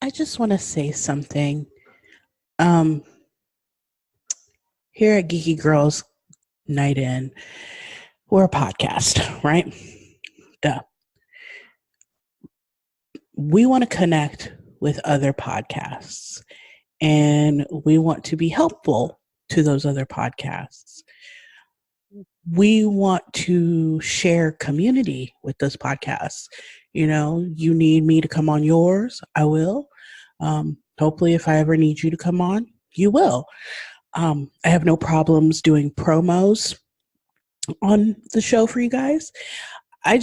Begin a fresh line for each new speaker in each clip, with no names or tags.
I just want to say something. Um, Here at Geeky Girls Night In, we're a podcast, right? Duh. We want to connect with other podcasts, and we want to be helpful to those other podcasts. We want to share community with those podcasts. You know, you need me to come on yours, I will. Hopefully, if I ever need you to come on, you will. I have no problems doing promos on the show for you guys. I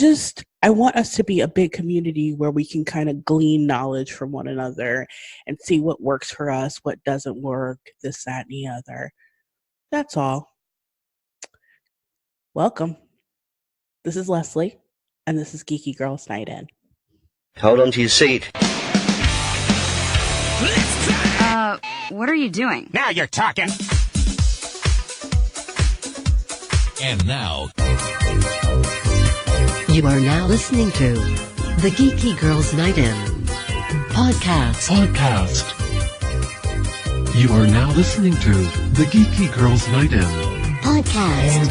want us to be a big community where we can kind of glean knowledge from one another and see what works for us, what doesn't work, this, that, and the other. That's all. Welcome. This is Leslie, and this is Geeky Girls Night In.
Hold on to your seat.
What are you doing?
Now you're talking.
And now,
you are now listening to the Geeky Girls Night In podcast.
You are now listening to the Geeky Girls Night In
podcast.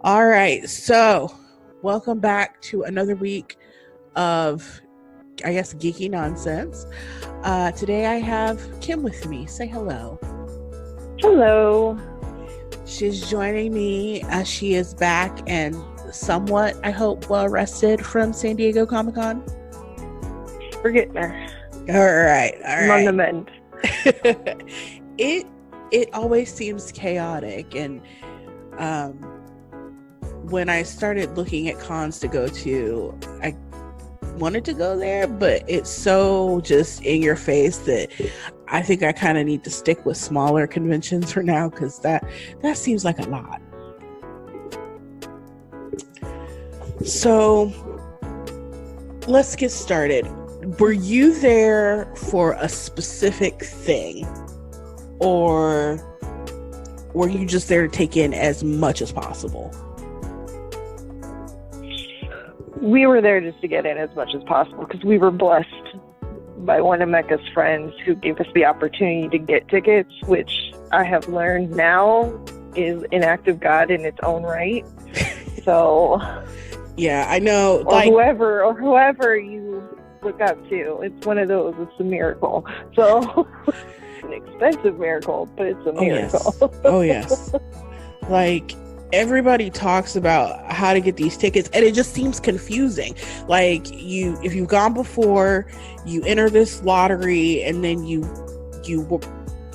All right, so welcome back to another week of, I guess, geeky nonsense. Today I have Kim with me. Say hello.
Hello.
She's joining me as she is back and somewhat, I hope, well rested from San Diego Comic-Con.
We're getting there.
All right.
I'm on the mend.
It always seems chaotic, and when I started looking at cons to go to, I wanted to go there, but it's so just in your face that I think I kind of need to stick with smaller conventions for now, because that seems like a lot. So let's get started. Were you there for a specific thing, or were you just there to take in as much as possible?
We were there just to get in as much as possible because we were blessed by one of Mecca's friends who gave us the opportunity to get tickets, which I have learned now is an act of God in its own right. So,
yeah, I know.
Or whoever you look up to, it's one of those. It's a miracle. So, an expensive miracle, but it's a miracle.
Oh yes. Like, everybody talks about how to get these tickets, and it just seems confusing. Like, if you've gone before, you enter this lottery, and then you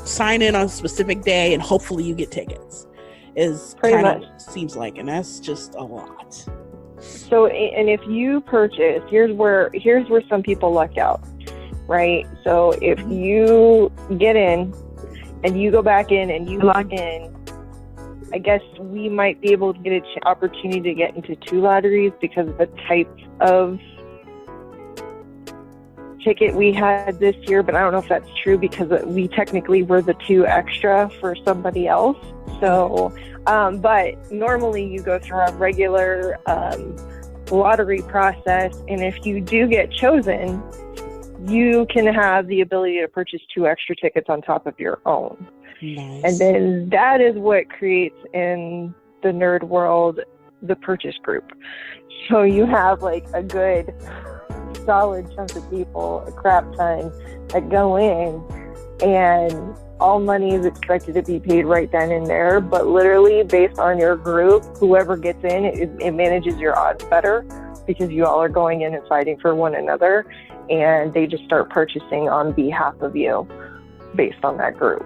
sign in on a specific day, and hopefully you get tickets. Is kind of seems like, and that's just a lot.
So, and if you purchase, here's where some people luck out, right? So if you get in, and you go back in, and you log in, I guess we might be able to get an opportunity to get into 2 lotteries because of the type of ticket we had this year, but I don't know if that's true because we technically were the 2 extra for somebody else. So, but normally you go through a regular lottery process, and if you do get chosen, you can have the ability to purchase 2 extra tickets on top of your own.
Nice.
And then that is what creates in the nerd world the purchase group. So you have like a good solid chunk of people, a crap ton, that go in, and all money is expected to be paid right then and there. But literally based on your group, whoever gets in, it manages your odds better because you all are going in and fighting for one another, and they just start purchasing on behalf of you based on that group.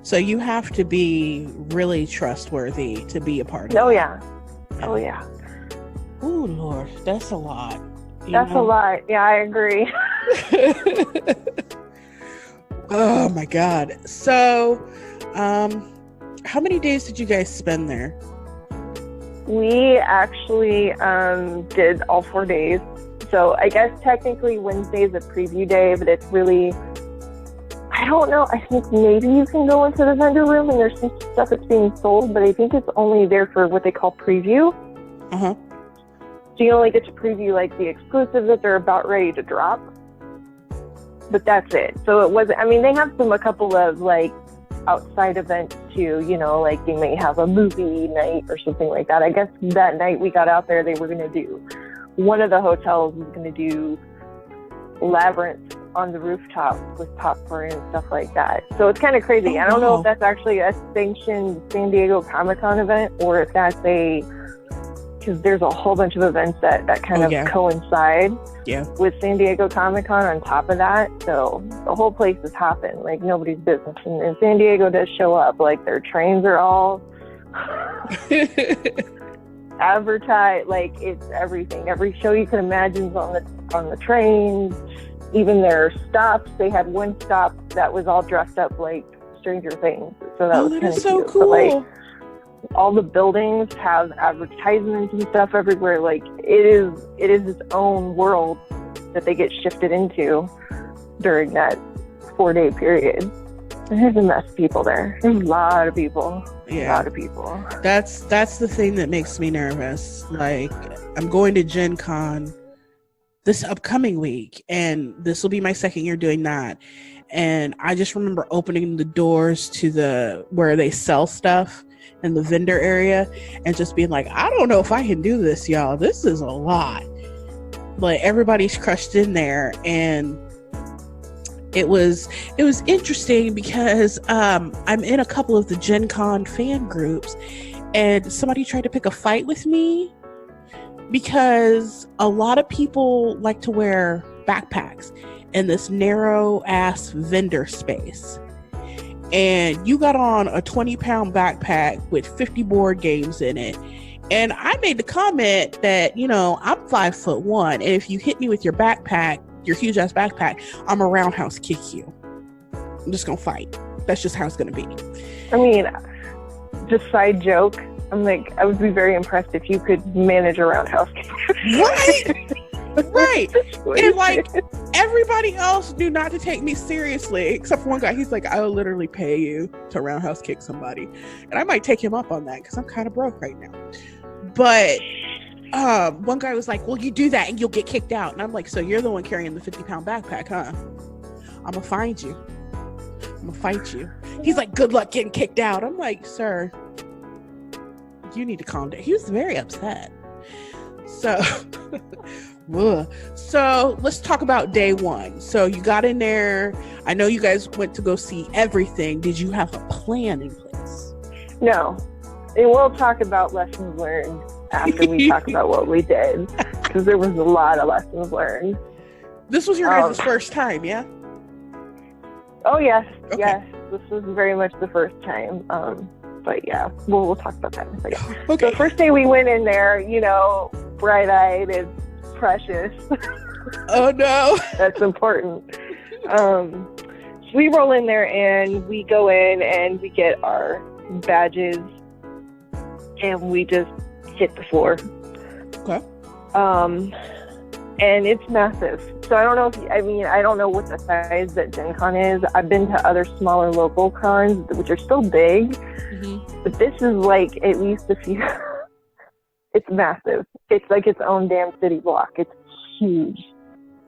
So you have to be really trustworthy to be a part of
Oh
that.
yeah. Oh yeah.
Oh Lord, that's a lot.
That's a lot. Yeah, I agree.
Oh my God. So, how many days did you guys spend there?
We actually did all 4 days. So I guess technically Wednesday is a preview day, but it's really, I don't know. I think maybe you can go into the vendor room and there's some stuff that's being sold, but I think it's only there for what they call preview.
Uh-huh.
So you only get to preview like the exclusives that they're about ready to drop. But that's it. So it wasn't, I mean, they have a couple of like outside events too, you know, like they may have a movie night or something like that. I guess that night we got out there, they were going to do, one of the hotels was going to do Labyrinth on the rooftop with popcorn and stuff like that. So it's kind of crazy. I don't know if that's actually a sanctioned San Diego Comic-Con event or if that's because there's a whole bunch of events that kind of coincide with San Diego Comic-Con on top of that. So the whole place is hopping like nobody's business. And San Diego does show up. Like their trains are all advertised. Like it's everything. Every show you can imagine is on the trains. Even their stops. They had one stop that was all dressed up like Stranger Things. So that was kind of
so
cute.
cool.
But, like, all the buildings have advertisements and stuff everywhere. Like it is its own world that they get shifted into during that 4-day period. And there's a mess of people there. There's a lot of people.
Yeah.
A lot of people.
That's the thing that makes me nervous. Like I'm going to Gen Con this upcoming week, and this will be my second year doing that. And I just remember opening the doors to where they sell stuff in the vendor area and just being like, I don't know if I can do this, y'all. This is a lot. Like everybody's crushed in there, and it was interesting because I'm in a couple of the Gen Con fan groups, and somebody tried to pick a fight with me because a lot of people like to wear backpacks in this narrow ass vendor space. And you got on a 20-pound backpack with 50 board games in it. And I made the comment that, you know, I'm 5'1", and if you hit me with your backpack, your huge ass backpack, I'm a roundhouse kick you. I'm just gonna fight. That's just how it's gonna be.
I mean, just side joke, I'm like, I would be very impressed if you could manage a roundhouse kick.
Right. Right. And like everybody else knew not to take me seriously except for one guy. He's like, I'll literally pay you to roundhouse kick somebody. And I might take him up on that because I'm kind of broke right now. But one guy was like, well, you do that and you'll get kicked out. And I'm like, so you're the one carrying the 50-pound backpack, huh? I'm gonna find you. I'm gonna fight you. He's like, good luck getting kicked out. I'm like, sir, you need to calm down. He was very upset. So so let's talk about day one. So you got in there. I know you guys went to go see everything. Did you have a plan in place?
No. And we'll talk about lessons learned after we talk about what we did, because there was a lot of lessons learned.
This was your guys' first time, yeah?
Oh, yes.
Okay.
Yes. This was very much the first time. But yeah, we'll talk about that in a second.
Okay.
So the first day we went in there, you know, bright-eyed and precious.
Oh, no.
That's important. So we roll in there and we go in and we get our badges and we just hit the floor.
Okay.
And it's massive. So I don't know I don't know what the size that Gen Con is. I've been to other smaller local cons, which are still big, but this is like at least a few. It's massive. It's like its own damn city block. It's huge.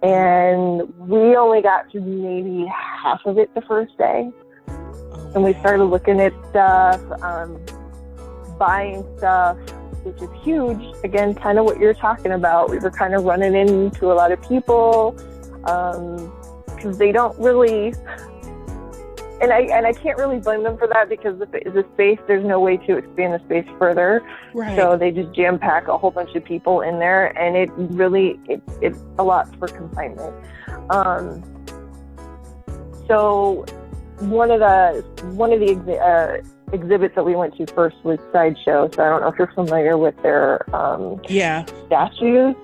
And we only got through maybe half of it the first day. And we started looking at stuff, buying stuff, which is huge. Again, kind of what you're talking about. We were kind of running into a lot of people because they don't really, and I can't really blame them for that because the space, there's no way to expand the space further.
Right.
So they just jam pack a whole bunch of people in there, and it really it's a lot for confinement. So one of the exhibits that we went to first was Sideshow. So I don't know if you're familiar with their statues.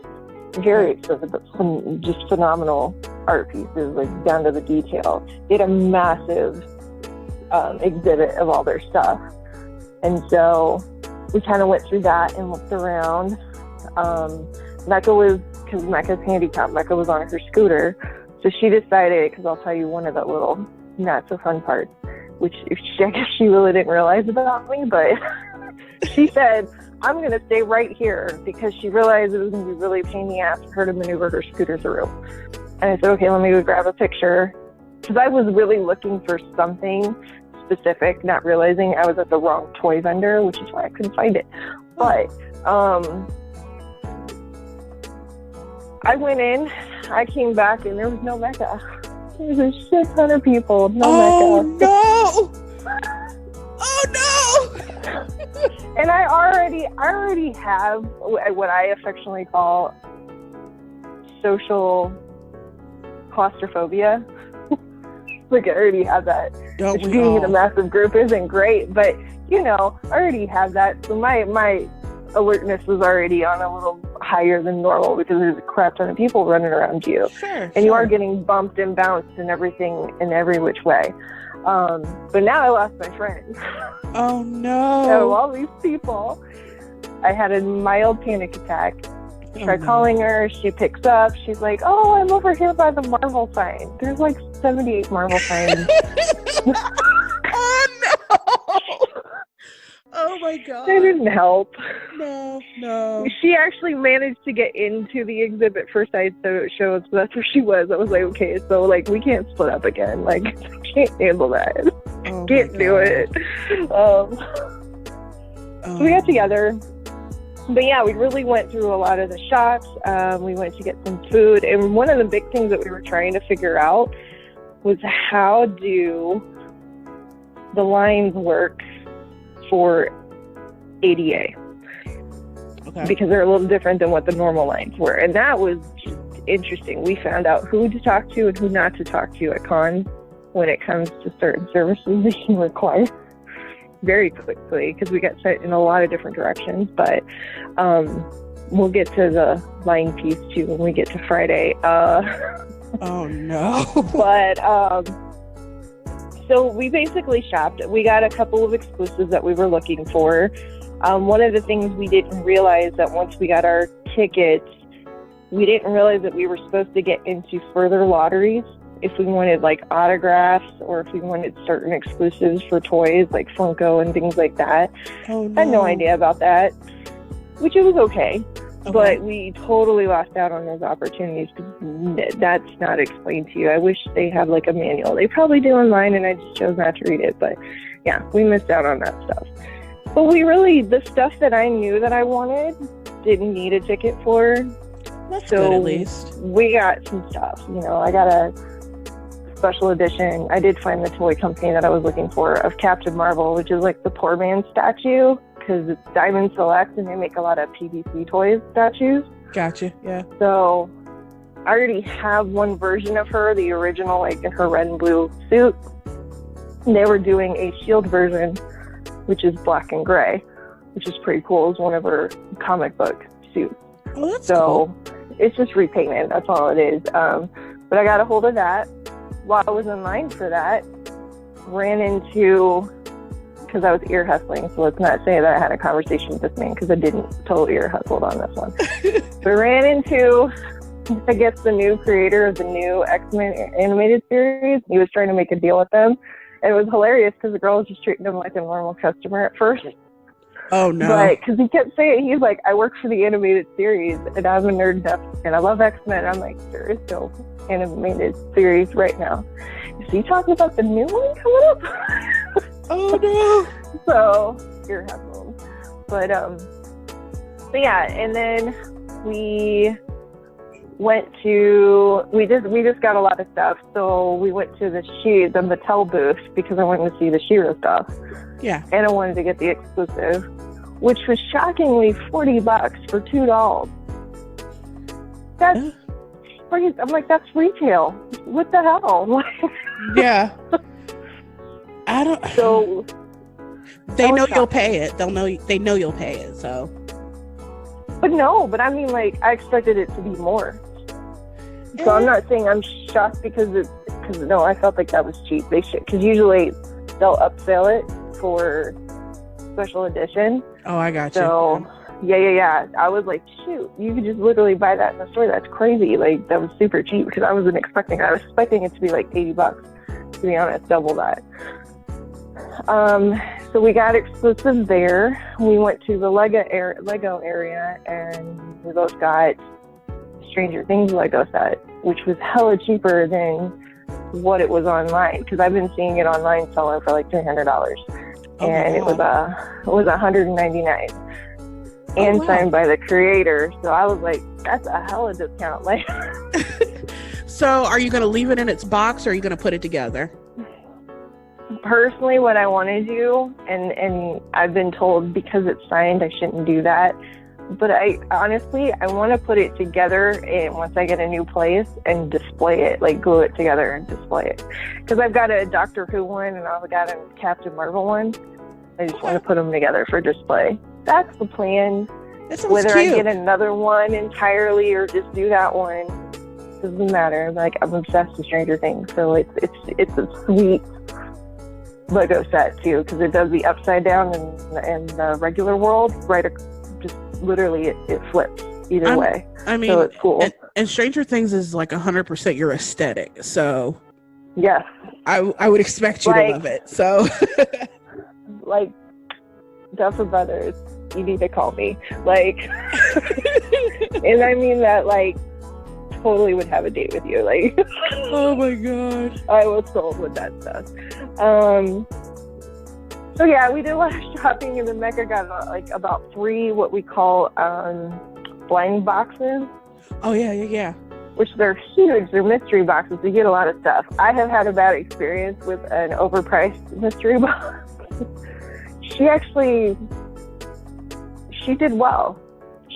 Very expensive, but some just phenomenal art pieces, like down to the detail. They had a massive exhibit of all their stuff, and so we kind of went through that and looked around. Mecca was, because Mecca's handicapped, Mecca was on her scooter, so she decided, because I'll tell you one of the little not so fun parts, which I guess she really didn't realize about me, but she said, I'm going to stay right here, because she realized it was going to be really a pain in the ass for her to maneuver her scooter through. And I said, okay, let me go grab a picture, because I was really looking for something specific, not realizing I was at the wrong toy vendor, which is why I couldn't find it. But I went in, I came back, and there was no Mecca. There was a shit ton of people, no Mecca.
No! Oh no!
And I already have what I affectionately call social claustrophobia. Like, I already have that.
Don't we
being
all?
in a massive group isn't great, but you know, I already have that. So my alertness was already on a little higher than normal, because there's a crap ton of people running around you. And you are getting bumped and bounced and everything in every which way. But now I lost my friend.
Oh no.
So all these people, I had a mild panic attack. Tried calling her, she picks up, she's like, oh, I'm over here by the Marvel sign. There's like 78 Marvel signs.
Oh no! Oh my god.
That didn't help.
No.
She actually managed to get into the exhibit for Sideshow, so that's where she was. I was like, okay, so like we can't split up again. Like, I can't handle that.
Oh
Can't do it. So we got together. But yeah, we really went through a lot of the shops. We went to get some food. And one of the big things that we were trying to figure out was, how do the lines work for ADA?
Okay.
Because they're a little different than what the normal lines were. And that was just interesting. We found out who to talk to and who not to talk to at cons when it comes to certain services that you require, very quickly, because we got sent in a lot of different directions. But we'll get to the line piece too when we get to Friday.
Oh no.
But so we basically shopped. We got a couple of exclusives that we were looking for. One of the things we didn't realize, that once we got our tickets, we didn't realize that we were supposed to get into further lotteries if we wanted like autographs, or if we wanted certain exclusives for toys like Funko and things like that.
Oh no.
I had no idea about that, which it was okay. But we totally lost out on those opportunities, because that's not explained to you. I wish they had like a manual. They probably do online, and I just chose not to read it. But yeah, we missed out on that stuff. But the stuff that I knew that I wanted, didn't need a ticket for.
That's good, at least.
We got some stuff. You know, I got a special edition. I did find the toy company that I was looking for of Captain Marvel, which is like the poor man statue, because it's Diamond Select, and they make a lot of PVC toys statues.
Gotcha, yeah.
So I already have one version of her, the original, like in her red and blue suit. And they were doing a Shield version, which is black and gray, which is pretty cool. It's one of her comic book suits.
Oh, that's
so
cool.
It's just repayment. That's all it is. But I got a hold of that. While I was in line for that, ran into, because I was ear hustling, so let's not say that I had a conversation with this man, because I didn't totally ear hustled on this one. So I ran into, I guess, the new creator of the new X-Men animated series. He was trying to make a deal with them. And it was hilarious, because the girl was just treating him like a normal customer at first.
Oh no.
But because he kept saying, he's like, I work for the animated series, and I'm a nerd enough, and I love X-Men. I'm like, there is no animated series right now. Is he talking about the new one coming up?
Oh no.
So ear hustle. But yeah, and then we went to, we just got a lot of stuff. So we went to the Mattel booth, because I wanted to see the She-Ra stuff.
Yeah.
And I wanted to get the exclusive, which was shockingly $40 for 2 dolls. That's crazy. I'm like, that's retail. What the hell?
Yeah. I don't.
So
they
that
know
was
you'll
shocking.
pay it. They know you'll pay it. So.
But I mean, like, I expected it to be more. So I'm not saying I'm shocked because no, I felt like that was cheap. They should, because usually they'll upsell it for special edition.
Oh, I got
So
you.
yeah. I was like, shoot, you could just literally buy that in the store. That's crazy. Like, that was super cheap because I was expecting it to be like $80, to be honest, double that. So we got exclusive there. We went to the Lego area, and we both got Stranger Things Lego set, which was hella cheaper than what it was online, because I've been seeing it online selling for like $300, and it was $199, and
wow.
signed by the creator. So I was like, that's a hella discount. Like,
So are you going to leave it in its box, or are you going to put it together?
personally, what I want to do, and I've been told because it's signed I shouldn't do that, but I want to put it together, and once I get a new place, and display it, like glue it together and display it, because I've got a Doctor Who one and I've got a Captain Marvel one. I just want to put them together for display. That's the plan.
That sounds
Whether
cute.
I get another one entirely or just do that one doesn't matter. Like, I'm obsessed with Stranger Things, so it's a sweet Lego set too, because it does the upside down and the regular world just literally it flips either way.
I mean,
so it's cool.
And Stranger Things is like 100% your aesthetic, so
Yes,
I would expect you to love it. So
like Duffer Brothers, you need to call me. Like, and I mean that, like, totally would have a date with you. Like,
oh my god,
I was sold with that stuff. So yeah, we did a lot of shopping, and the Mecca got like about 3 what we call blind boxes.
Oh yeah.
Which they're huge. They're mystery boxes. You get a lot of stuff. I have had a bad experience with an overpriced mystery box. She did well.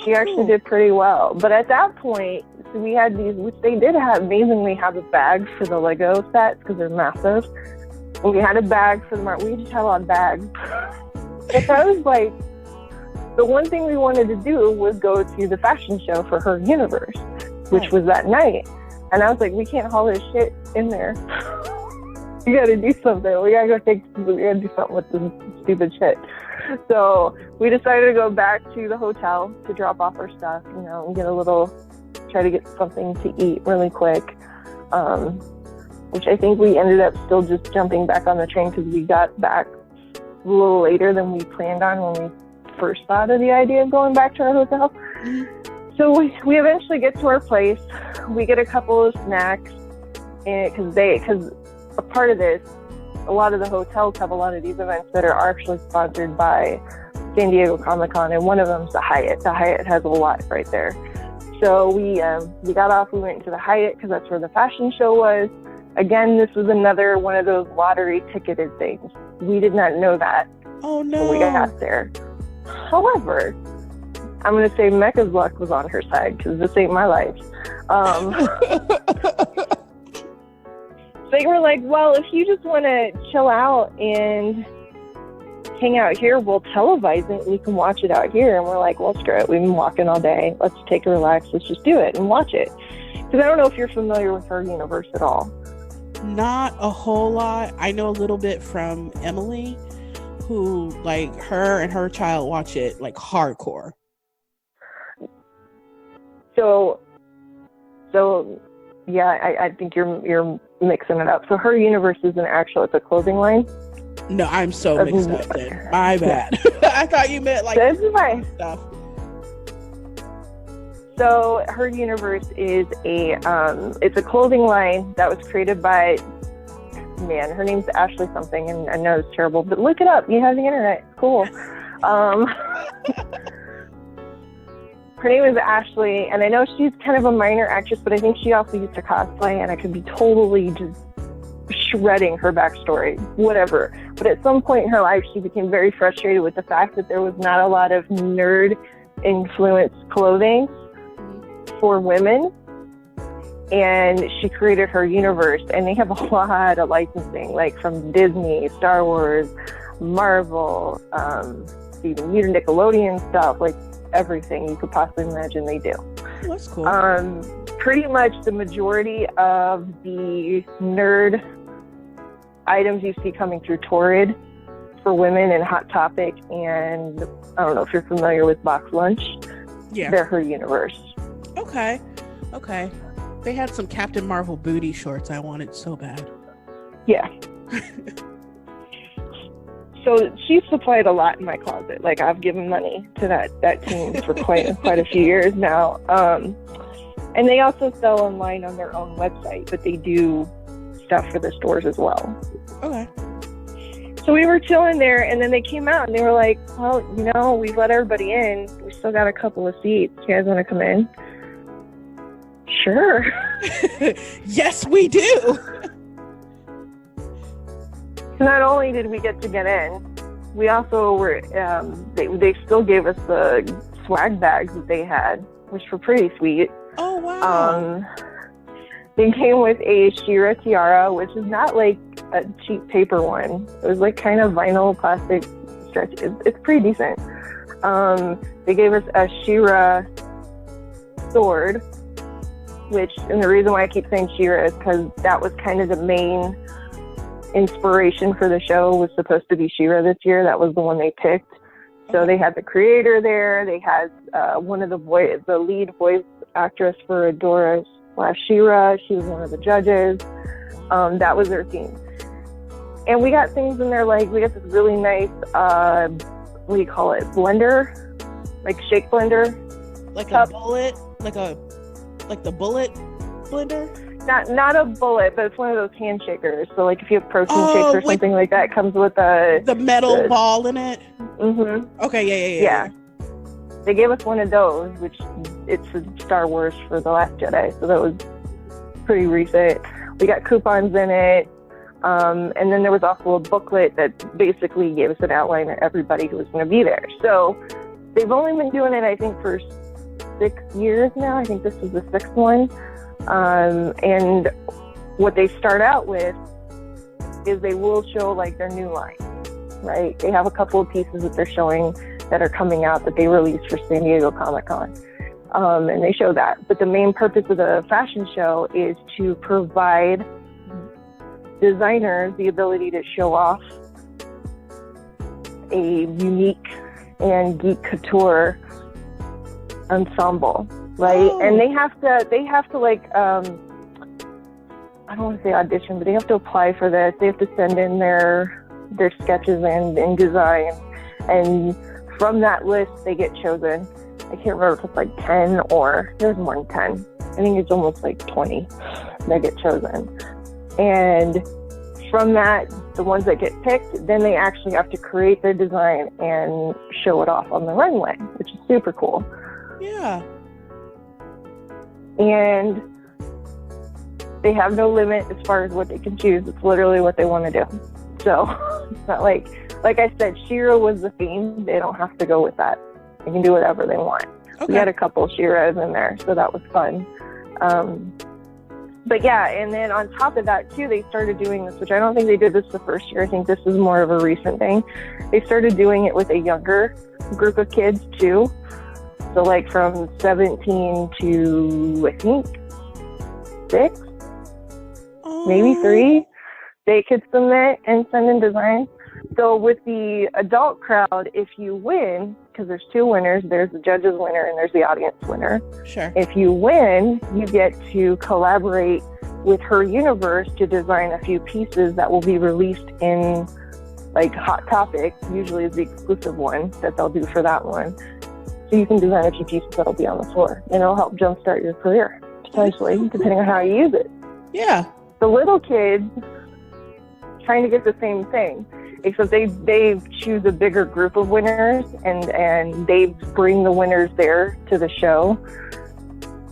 She actually did pretty well. But at that point, so we had these, which they did amazingly have a bag for the Lego sets because they're massive. And we had a bag for the we just had a lot of bags. But I was like, the one thing we wanted to do was go to the fashion show for her universe, which was that night. And I was like, we can't haul this shit in there. We gotta do something. We gotta do something with this stupid shit. So we decided to go back to the hotel to drop off our stuff, and try to get something to eat really quick. Which I think we ended up still just jumping back on the train because we got back a little later than we planned on when we first thought of the idea of going back to our hotel. Mm-hmm. So we eventually get to our place. We get a couple of snacks, because a part of this, a lot of the hotels have a lot of these events that are actually sponsored by San Diego Comic-Con, and one of them is the Hyatt. The Hyatt has a lot right there. So we got off, we went to the Hyatt because that's where the fashion show was. Again, this was another one of those lottery ticketed things. We did not know that when we got there. However, I'm going to say Mecca's luck was on her side because this ain't my life. They were like, well, if you just want to chill out and hang out here, we'll televise it and you can watch it out here. And we're like, well, screw it. We've been walking all day. Let's take a relax. Let's just do it and watch it. Because I don't know if you're familiar with her universe at all.
Not a whole lot. I know a little bit from Emily, who, like, her and her child watch it like hardcore. So yeah, I think you're mixing it up. So her universe isn't it's a clothing line. No, I'm so mixed up then. My bad. I thought you meant like stuff. So her universe is it's a clothing line that was created by, her name's Ashley something, and I know it's terrible, but look it up. You have the internet. It's cool. Her name is Ashley, and I know she's kind of a minor actress, but I think she also used to cosplay, and I could be totally just shredding her backstory, whatever. But at some point in her life, she became very frustrated with the fact that there was not a lot of nerd-influenced clothing for women.
and she created her universe, and they have a lot of licensing, like from Disney, Star Wars, Marvel, even Nickelodeon stuff, like everything you could possibly imagine they do.
Oh, that's cool.
Pretty much the majority of the nerd items you see coming through Torrid for women and Hot Topic, and I don't know if you're familiar with Box Lunch.
Yeah.
They're her universe.
Okay. They had some Captain Marvel booty shorts I wanted so bad.
Yeah. So she's supplied a lot in my closet. Like, I've given money to that team for quite a few years now. And they also sell online on their own website, but they do stuff for the stores as well.
Okay.
So we were chilling there, and then they came out and they were like, well, we've let everybody in. We still got a couple of seats. You guys want to come in? Sure.
Yes, we do.
So not only did we get in, we also were, they still gave us the swag bags that they had, which were pretty sweet.
Oh, wow.
They came with a She-Ra tiara, which is not like a cheap paper one. It was like kind of vinyl plastic stretch. It's pretty decent. They gave us a She-Ra sword, and the reason why I keep saying She-Ra is because that was kind of the main inspiration for the show, was supposed to be She-Ra this year. That was the one they picked. So they had the creator there. They had one of the lead voice actress for Adora/She-Ra. She was one of the judges. That was their theme. And we got things in there, like we got this really nice, what do you call it, blender, like shake blender.
Like
cup.
A bullet, like the bullet blender.
Not a bullet, but it's one of those hand shakers. So like if you have protein shakes or something like that, it comes with the
metal ball in it.
Mm-hmm.
Okay, yeah.
They gave us one of those, which it's Star Wars for The Last Jedi, so that was pretty recent. We got coupons in it, and then there was also a booklet that basically gave us an outline of everybody who was going to be there. So they've only been doing it, I think, for 6 years now. I think this is the 6th one. And what they start out with is they will show like their new line, right? They have a couple of pieces that they're showing that are coming out that they released for San Diego Comic-Con. And they show that. But the main purpose of the fashion show is to provide designers the ability to show off a unique and geek couture ensemble. Right. Oh. And they have to like, I don't want to say audition, but they have to apply for this. They have to send in their sketches and design. And from that list, they get chosen. I can't remember if it's like 10 or there's more than 10. I think it's almost like 20 that get chosen. And from that, the ones that get picked, then they actually have to create their design and show it off on the runway, which is super cool.
Yeah.
And they have no limit as far as what they can choose. It's literally what they want to do. So it's not like I said, She-Ra was the theme. They don't have to go with that. They can do whatever they want. Okay. We had a couple She-Ras in there, so that was fun. But yeah, and then on top of that too, they started doing this, which I don't think they did this the first year. I think this is more of a recent thing. They started doing it with a younger group of kids too. So like from 17 to, I think, 6, maybe 3, they could submit and send in designs. So with the adult crowd, if you win, because there's 2 winners, there's the judges winner and there's the audience winner.
Sure.
If you win, you get to collaborate with her universe to design a few pieces that will be released in like Hot Topic, usually is the exclusive one that they'll do for that one. So you can design a few pieces that'll be on the floor, and it'll help jumpstart your career, potentially, depending on how you use it.
Yeah.
The little kids trying to get the same thing, except they choose a bigger group of winners, and they bring the winners there to the show.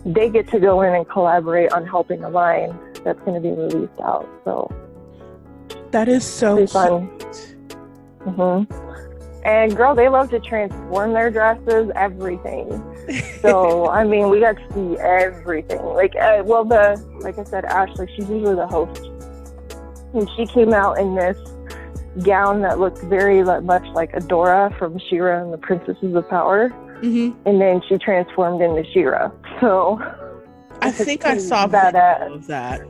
They get to go in and collaborate on helping a line that's going to be released out. So
that is so
fun. Mm-hmm. And girl, they love to transform their dresses, everything. So, I mean, we got to see everything. Like I said, Ashley, she's usually the host. And she came out in this gown that looked very much like Adora from She-Ra and the Princesses of Power. Mm-hmm. And then she transformed into She-Ra. So
I think I saw
badass
of that.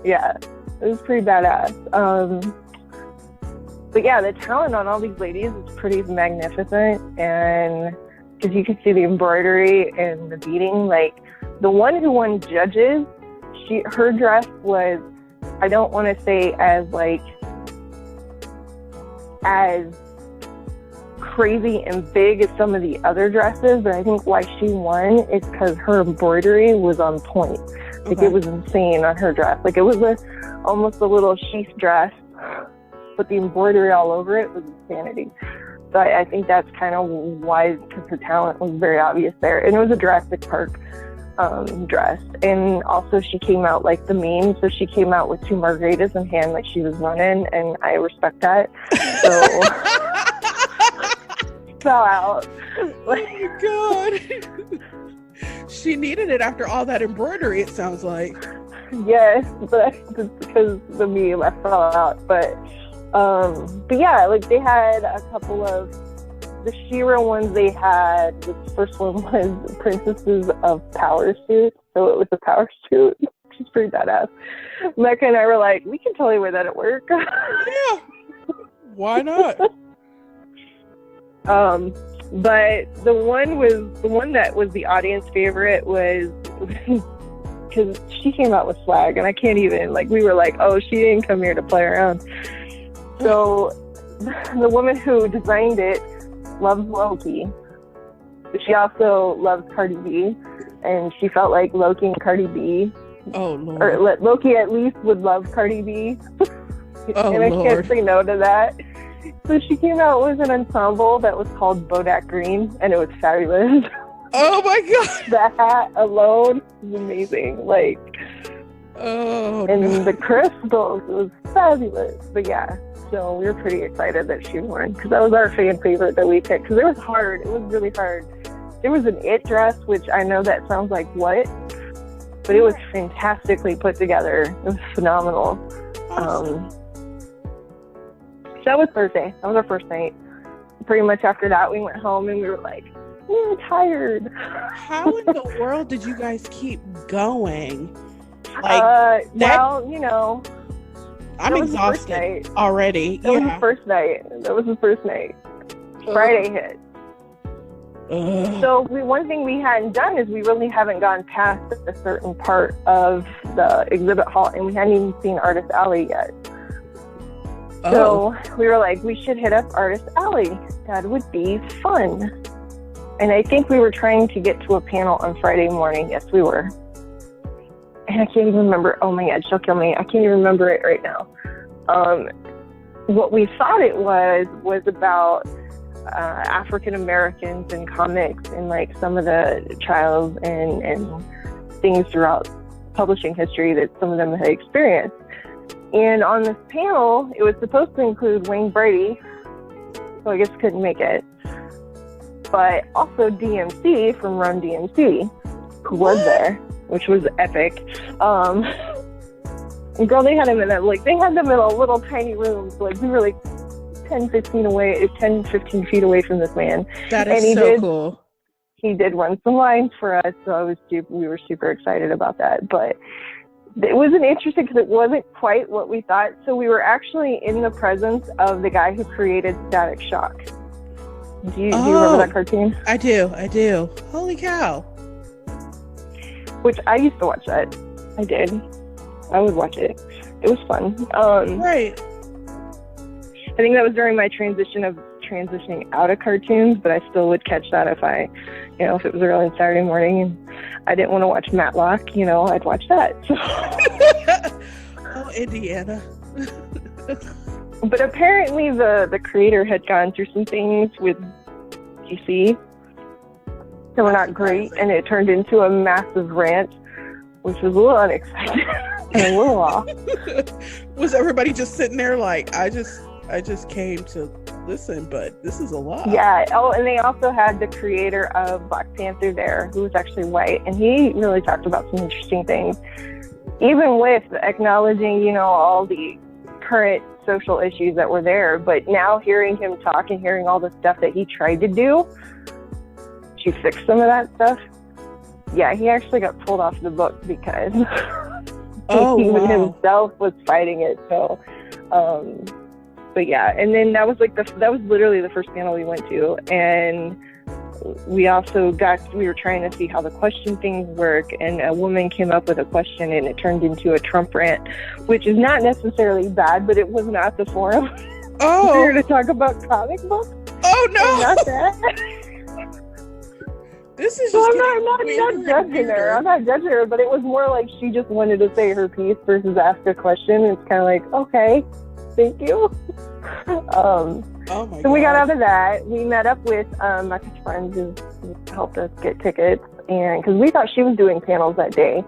Yeah, it was pretty badass. But yeah, the talent on all these ladies is pretty magnificent, and because you can see the embroidery and the beading. Like the one who won judges, her dress was, I don't want to say as crazy and big as some of the other dresses, but I think why she won is because her embroidery was on point. Like it was insane on her dress. Like it was almost a little sheath dress, but the embroidery all over it was insanity. So I think that's kind of why, because her talent was very obvious there. And it was a Jurassic Park dress. And also she came out like the meme. So she came out with 2 margaritas in hand like she was running, and I respect that. So fell out.
Oh my God. She needed it after all that embroidery, it sounds like.
Yes, but it's because the meme, I fell out. But yeah, like they had a couple of the She-Ra ones. They had, the first one was Princesses of Power suit, so it was a power suit, which is pretty badass. Mecca and I were like, we can totally wear that at work.
Yeah, why not?
But the one that was the audience favorite was because she came out with swag, and I can't even, like, we were like, oh, she didn't come here to play around. So the woman who designed it loves Loki, but she also loves Cardi B, and she felt like Loki and Cardi B, or Loki at least would love Cardi B, and I can't say no to that. So she came out with an ensemble that was called Bodak Green, and it was fabulous.
Oh my God!
The hat alone was amazing. Like, the crystals, it was fabulous. But yeah, so we were pretty excited that she won, because that was our fan favorite that we picked. Because it was hard. It was really hard. There was an it dress, which I know that sounds like what, but it was fantastically put together. It was phenomenal.
Awesome.
So that was Thursday. That was our first night. Pretty much after that, we went home and we were like, we're tired.
How in the world did you guys keep going?
Well, you know,
I'm exhausted already.
That was the first night. That was the first night. Friday hit. So one thing we hadn't done is we really haven't gone past a certain part of the exhibit hall, and we hadn't even seen Artist Alley yet. So we were like, we should hit up Artist Alley. That would be fun. And I think we were trying to get to a panel on Friday morning. Yes, we were. And I can't even remember. Oh my God, she'll kill me. I can't even remember it right now. What we thought it was about African Americans in comics and like some of the trials and things throughout publishing history that some of them had experienced. And on this panel, it was supposed to include Wayne Brady, so I guess couldn't make it. But also DMC from Run DMC, who was there, which was epic. And girl, they had him in a, like, they had them in a little tiny room. So, like, we were like 10, 15 feet away from this man.
That is cool.
He did run some lines for us, so we were super excited about that. But it wasn't interesting because it wasn't quite what we thought. So we were actually in the presence of the guy who created Static Shock. Do you remember that cartoon?
I do. Holy cow.
Which I used to watch that. I did. I would watch it. It was fun.
Right.
I think that was during my transitioning out of cartoons, but I still would catch that if it was early Saturday morning and I didn't want to watch Matlock, I'd watch that.
Oh, Indiana.
But apparently the creator had gone through some things with DC that were not great, and it turned into a massive rant, which was a little unexpected and a little off.
Was everybody just sitting there like, I just came to listen, but this is a lot.
Yeah. Oh, and they also had the creator of Black Panther there, who was actually white, and he really talked about some interesting things, even with acknowledging, you know, all the current social issues that were there. But now hearing him talk and hearing all the stuff that he tried to do to fix some of that stuff, yeah, he actually got pulled off the book because he himself was fighting it. So, but yeah, and then that was literally the first panel we went to, and we were trying to see how the question things work, and a woman came up with a question and it turned into a Trump rant, which is not necessarily bad, but it was not the forum.
Oh,
we were to talk about comic books.
Oh no,
and not that.
This is
so
just
I'm not judging her. I'm not judging her, but it was more like she just wanted to say her piece versus ask a question. It's kind of like, okay, thank you.
Oh my
so we got out of that. We met up with Mecca's friends who helped us get tickets, and because we thought she was doing panels that day,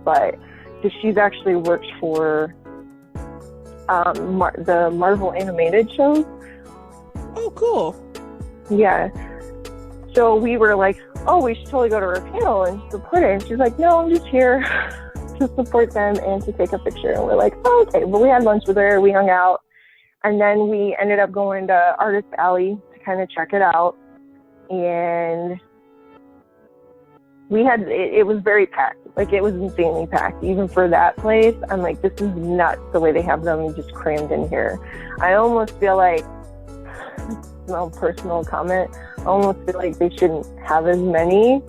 but she's actually worked for the Marvel animated shows.
Oh, cool.
Yeah. So we were like, oh, we should totally go to her panel and support her. And she's like, no, I'm just here to support them and to take a picture. And we're like, oh, okay. But we had lunch with her. We hung out. And then we ended up going to Artist Alley to kind of check it out. And it was very packed. Like, it was insanely packed. Even for that place, I'm like, this is nuts the way they have them just crammed in here. I almost feel like, no personal comment, I almost feel like they shouldn't have as many.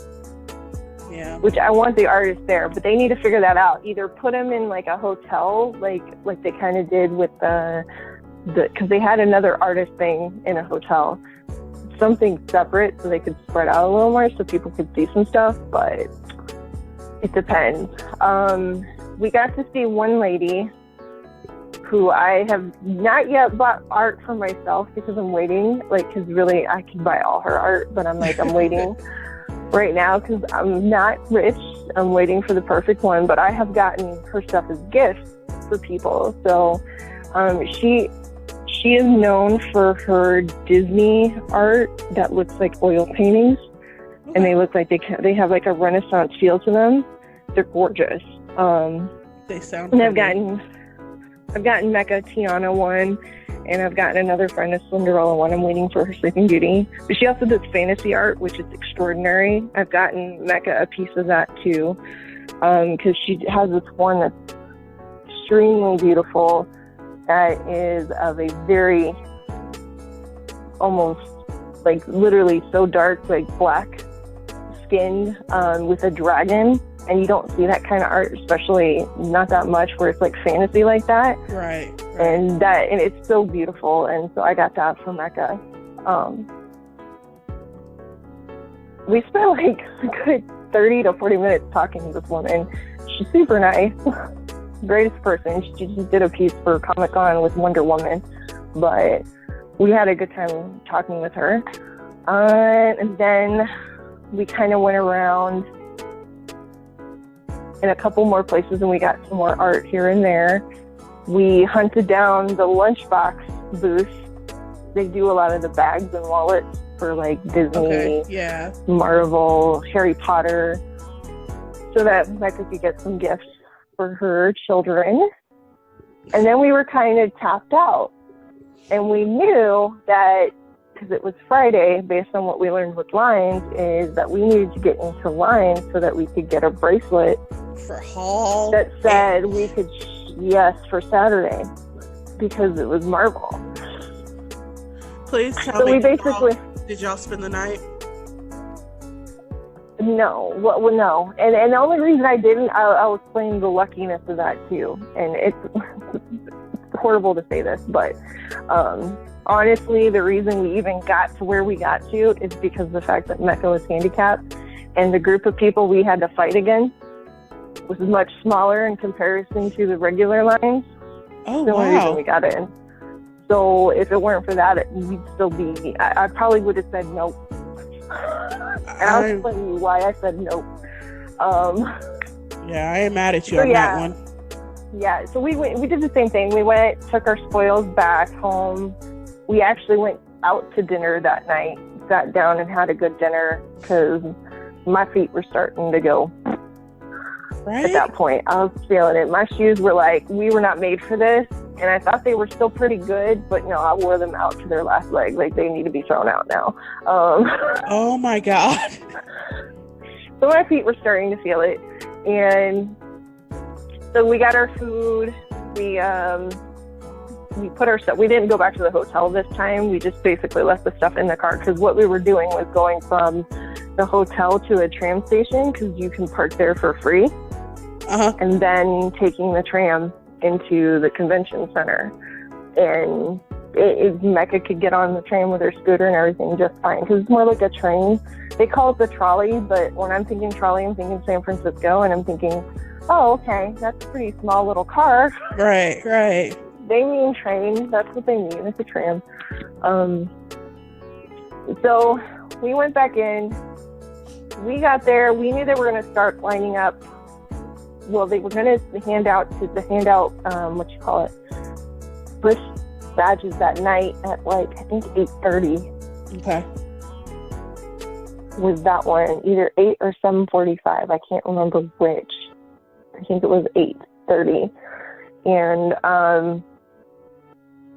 Yeah.
Which I want the artists there, but they need to figure that out. Either put them in like a hotel, like they kind of did with because they had another artist thing in a hotel, something separate so they could spread out a little more so people could see some stuff. But it depends. We got to see one lady who I have not yet bought art for myself because I'm waiting, because really I can buy all her art, but I'm waiting right now because I'm not rich. I'm waiting for the perfect one, but I have gotten her stuff as gifts for people. So she is known for her Disney art that looks like oil paintings, and they look like they have like a Renaissance feel to them. They're gorgeous.
They sound.
And I've gotten Mecca Tiana one, and I've gotten another friend a Cinderella one. I'm waiting for her Sleeping Beauty. But she also does fantasy art, which is extraordinary. I've gotten Mecca a piece of that too, because she has this one that's extremely beautiful that is of a very, almost like literally so dark, like black skinned, with a dragon. And you don't see that kind of art, especially not that much where it's like fantasy like that.
Right.
And it's so beautiful. And so I got that from Mecca. We spent like a good 30 to 40 minutes talking to this woman. She's super nice. Greatest person. She just did a piece for Comic-Con with Wonder Woman. But we had a good time talking with her. And then we kind of went around in a couple more places, and we got some more art here and there. We hunted down the Lunchbox booth. They do a lot of the bags and wallets for like Disney, Marvel, Harry Potter, so that Mecca could get some gifts for her children. And then we were kind of tapped out, and we knew that because it was Friday, based on what we learned with lines, is that we needed to get into line so that we could get a bracelet
for Hall
that said we could for Saturday, because it was Marvel.
Please tell
so
me,
we basically
did y'all spend the night?
No. Well, no. And the only reason I didn't, I'll explain the luckiness of that too. And it's horrible to say this, but honestly, the reason we even got to where we got to is because of the fact that Mecca was handicapped, and the group of people we had to fight against was much smaller in comparison to the regular lines.
Oh,
the
wow.
only reason we got in. So if it weren't for that, we'd still be, I probably would have said nope. And I'll explain to you why I said nope.
Yeah, I am mad at you on that one.
Yeah, so we did the same thing. We went, took our spoils back home. We actually went out to dinner that night, sat down and had a good dinner because my feet were starting to go.
Right?
At that point, I was feeling it. My shoes were like, we were not made for this. And I thought they were still pretty good, but no, I wore them out to their last leg. Like, they need to be thrown out now.
Oh my God.
So my feet were starting to feel it. And so we got our food. We put our stuff. We didn't go back to the hotel this time. We just basically left the stuff in the car because what we were doing was going from the hotel to a tram station because you can park there for free. And then taking the tram into the convention center. And Mecca could get on the train with her scooter and everything just fine because it's more like a train. They call it the trolley, but when I'm thinking trolley, I'm thinking San Francisco, and I'm thinking, oh, okay, that's a pretty small little car.
Right.
They mean train. That's what they mean. It's a tram. So we went back in. We got there. We knew they were going to start lining up. Well, they were going to hand out Bush badges that night at like, I think 8:30.
Okay.
Was that one, either 8 or 7:45. I can't remember which. I think it was 8:30. And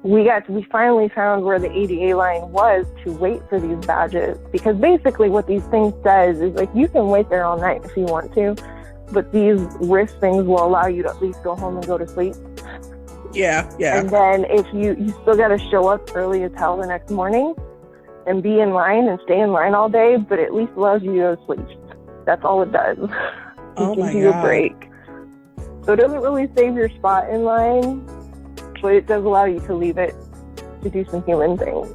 we finally found where the ADA line was to wait for these badges, because basically what these things says is like you can wait there all night if you want to, but these wrist things will allow you to at least go home and go to sleep.
Yeah.
And then if you still got to show up early as hell the next morning and be in line and stay in line all day, but at least allows you to go to sleep. That's all it does.
Oh
It
my
gives you a
God.
break. So it doesn't really save your spot in line, but it does allow you to leave it to do some human things.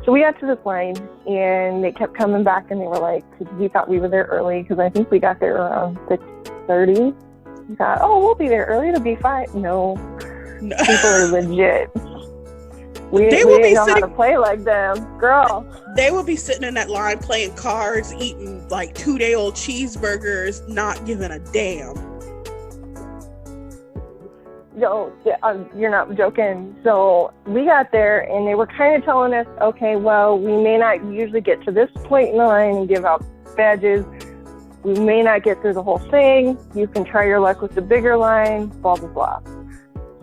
So we got to this line, and they kept coming back, and they were like, we thought we were there early, because I think we got there around 6:30. We thought, oh, we'll be there early, it'll be fine. No. People are legit. We didn't know how to play like them. Girl.
They will be sitting in that line playing cards, eating like 2-day-old cheeseburgers, not giving a damn.
No, you're not joking. So we got there, and they were kind of telling us, okay, well, we may not usually get to this point in the line and give out badges. We may not get through the whole thing. You can try your luck with the bigger line, blah, blah, blah.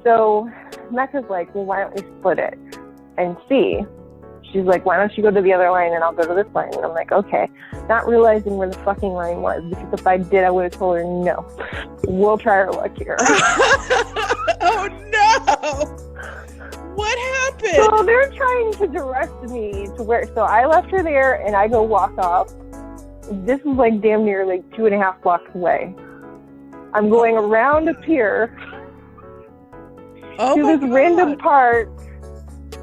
So Mecca's like, well, why don't we split it and see? She's like, why don't you go to the other line and I'll go to this line? And I'm like, okay. Not realizing where the fucking line was, because if I did, I would have told her, no, we'll try our luck here.
Oh, no. What happened?
So they're trying to direct me to where, so I left her there and I go walk off. This is like damn near like 2.5 blocks away. I'm going around a pier to this random part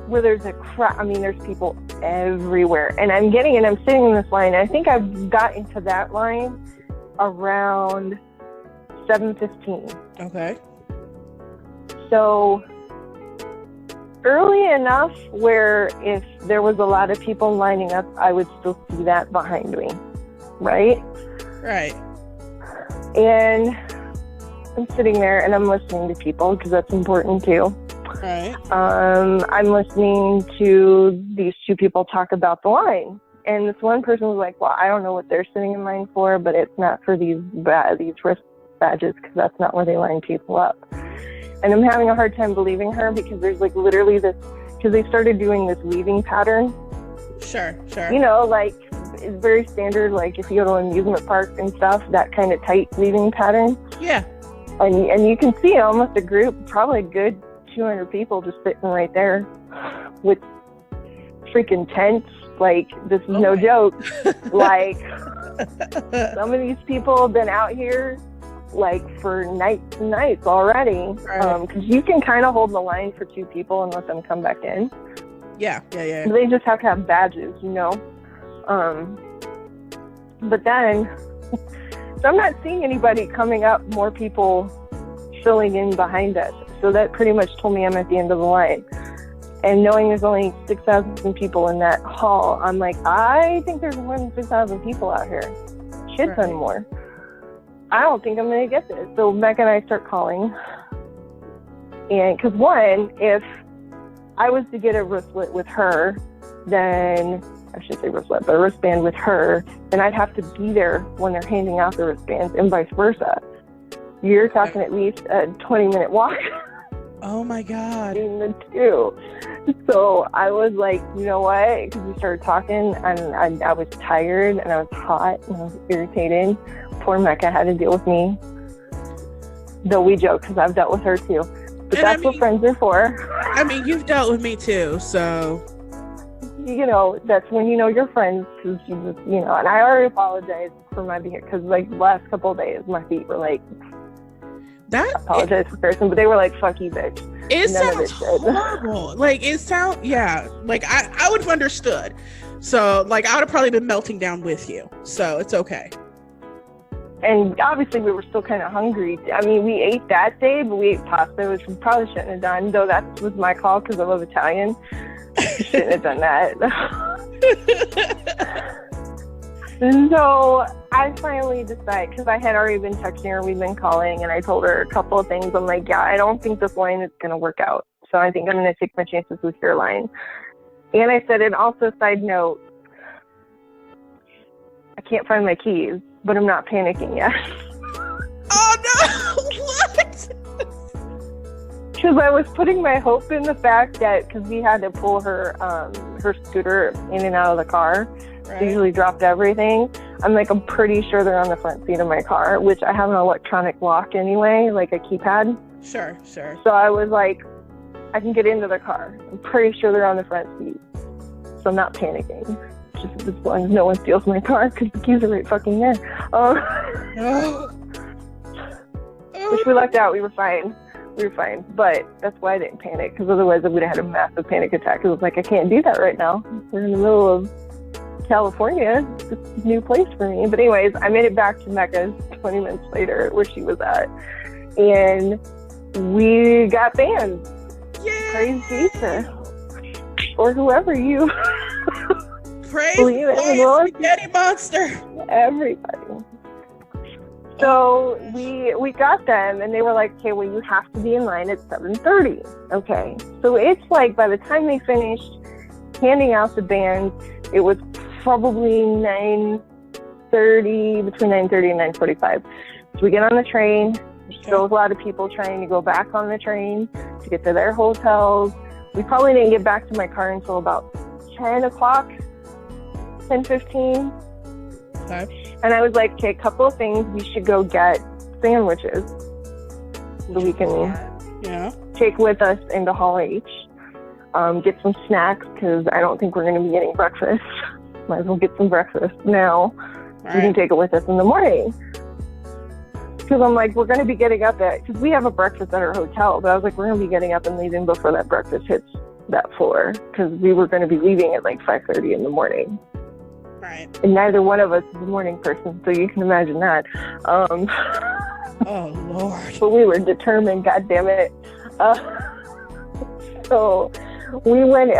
where there's there's people everywhere. And I'm sitting in this line. I think I've got into that line around 7:15.
Okay.
So early enough where if there was a lot of people lining up, I would still see that behind me. Right?
Right.
And I'm sitting there and I'm listening to people because that's important too.
Right.
I'm listening to these two people talk about the line. And this one person was like, well, I don't know what they're sitting in line for, but it's not for these wrist badges, because that's not where they line people up. And I'm having a hard time believing her, because there's like literally this, because they started doing this weaving pattern.
Sure.
You know, like it's very standard, like if you go to an amusement park and stuff, that kind of tight weaving pattern.
Yeah.
And you can see almost a group, probably a good 200 people just sitting right there with freaking tents. Like, this is no joke. Like, some of these people have been out here like for nights and nights already. Because you can kind of hold the line for 2 people and let them come back in.
Yeah.
They just have to have badges, you know. But then, so I'm not seeing anybody coming up, more people filling in behind us. So that pretty much told me I'm at the end of the line. And knowing there's only 6,000 people in that hall, I'm like, I think there's more than 6,000 people out here. Shit ton more. I don't think I'm going to get this. So Mecca and I start calling. And because one, if I was to get a wristlet with her, then I should say wristlet, but a wristband with her, then I'd have to be there when they're handing out the wristbands and vice versa. You're talking at least a 20-minute walk.
Oh my God.
Between the two. So I was like, you know what? Because we started talking and I was tired and I was hot and I was irritated. Poor Mecca had to deal with me. Though we joke because I've dealt with her too. But
And
that's what friends are for.
I mean, you've dealt with me too, so.
You know, that's when you know you're friends, because you just, you know, and I already apologized for my behavior, because like the last couple of days my feet were like,
That
apologize for cursing, but they were like, fuck you, bitch.
it
None of
sounds
it did.
horrible. Like yeah. Like I would have understood. So like I would have probably been melting down with you. So it's okay.
And obviously we were still kind of hungry. I mean, we ate that day, but we ate pasta, which we probably shouldn't have done, though that was my call because I love Italian. Shouldn't have done that. And so I finally decided, because I had already been texting her, we've been calling, and I told her a couple of things. I'm like, yeah, I don't think this line is going to work out. So I think I'm going to take my chances with your line. And I said, and also, side note, I can't find my keys, but I'm not panicking yet.
Oh no! What?
Because I was putting my hope in the fact that, because we had to pull her scooter in and out of the car,
Right.
usually dropped everything. I'm like, I'm pretty sure they're on the front seat of my car, which I have an electronic lock anyway, like a keypad.
Sure.
So I was like, I can get into the car. I'm pretty sure they're on the front seat. So I'm not panicking. Just as long as no one steals my car, because the keys are right fucking there.
Oh.
Which we left out. We were fine. But that's why I didn't panic, because otherwise I would have had a massive panic attack. It was like, I can't do that right now. We're in the middle of California. It's a new place for me. But anyways, I made it back to Mecca 20 minutes later, where she was at. And we got banned.
Yay!
Praise Jesus. Or whoever you
Praise
believe in the Lord.
Spaghetti Monster.
Everybody. So we got them, and they were like, okay, well, you have to be in line at 7:30. Okay. So it's like, by the time they finished handing out the bands, it was probably 9:30, between 9:30 and 9:45. So we get on the train. There's still a lot of people trying to go back on the train to get to their hotels. We probably didn't get back to my car until about 10 o'clock, 10:15.
Okay.
And I was like, okay, a couple of things. We should go get sandwiches that we can
Yeah.
take with us into Hall H. Get some snacks, because I don't think we're going to be getting breakfast. Might as well get some breakfast now. We can take it with us in the morning. Because I'm like, we're going to be getting up because we have a breakfast at our hotel, but I was like, we're going to be getting up and leaving before that breakfast hits that floor, because we were going to be leaving at like 5:30 in the morning.
Right.
And neither one of us is a morning person, so you can imagine that.
Oh Lord.
But we were determined, God damn it. So we went,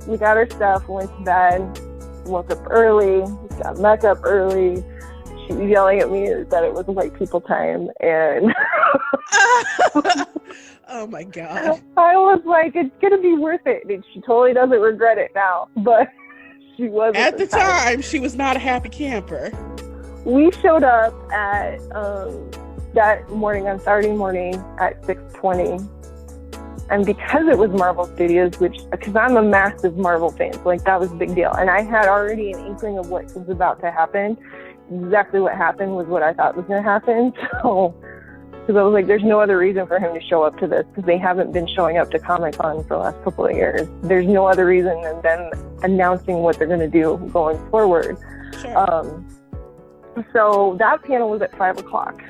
we got our stuff, went to bed, woke up early, got Mecca up early. She was yelling at me that it was white people time, and
Oh my God.
I was like, it's gonna be worth it. And she totally doesn't regret it now, but she wasn't
At the time, she was not a happy camper.
We showed up at that morning, on Saturday morning at 6:20, and because it was Marvel Studios, because I'm a massive Marvel fan, so like that was a big deal, and I had already an inkling of what was about to happen. Exactly what happened was what I thought was going to happen. So, because I was like, there's no other reason for him to show up to this, because they haven't been showing up to Comic-Con for the last couple of years. There's no other reason than them announcing what they're going to do going forward.
Sure.
So that panel was at 5 o'clock.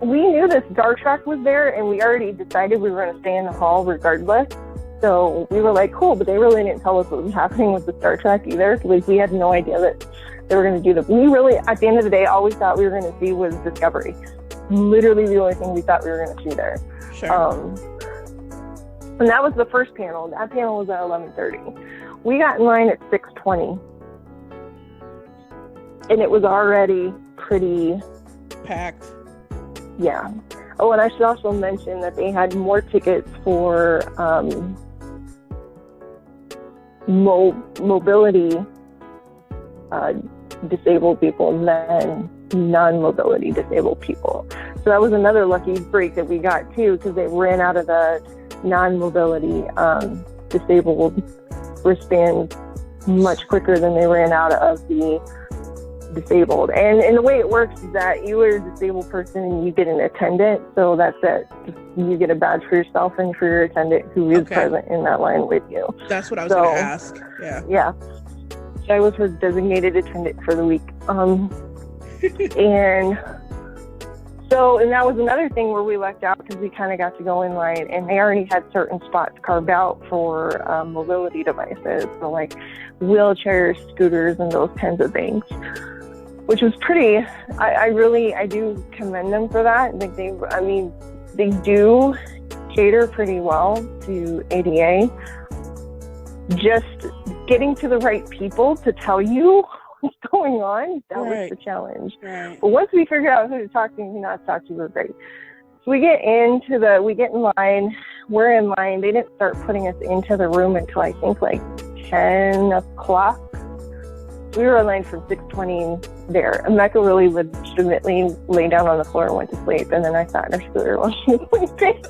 We knew this Star Trek was there, and we already decided we were going to stay in the hall regardless. So we were like, cool, but they really didn't tell us what was happening with the Star Trek either. Like, we had no idea that they were going to do that. We really, at the end of the day, all we thought we were going to see was Discovery. Literally the only thing we thought we were going to see there.
Sure.
And that was the first panel. That panel was at 11:30. We got in line at 6:20. And it was already pretty
packed.
Yeah. Oh, and I should also mention that they had more tickets for mobility disabled people than non-mobility disabled people. So that was another lucky break that we got too, because they ran out of the non-mobility disabled wristbands much quicker than they ran out of the disabled. And the way it works is that you are a disabled person and you get an attendant, so that's it. You get a badge for yourself and for your attendant who is present in that line with you.
That's what I was going to ask.
Yeah. So I was her designated attendant for the week. And that was another thing where we lucked out because we kind of got to go in line, and they already had certain spots carved out for mobility devices, so like wheelchairs, scooters, and those kinds of things, which was pretty. I do commend them for that. Like they do cater pretty well to ADA. Just getting to the right people to tell you what's going on, that was the challenge. Right. But once we figured out who to talk to and who not to talk to, we're great. So we get in line, we're in line. They didn't start putting us into the room until I think like 10 o'clock. We were in line from 6:20 there. And Mecca really legitimately lay down on the floor and went to sleep, and then I sat in her scooter while she was sleeping.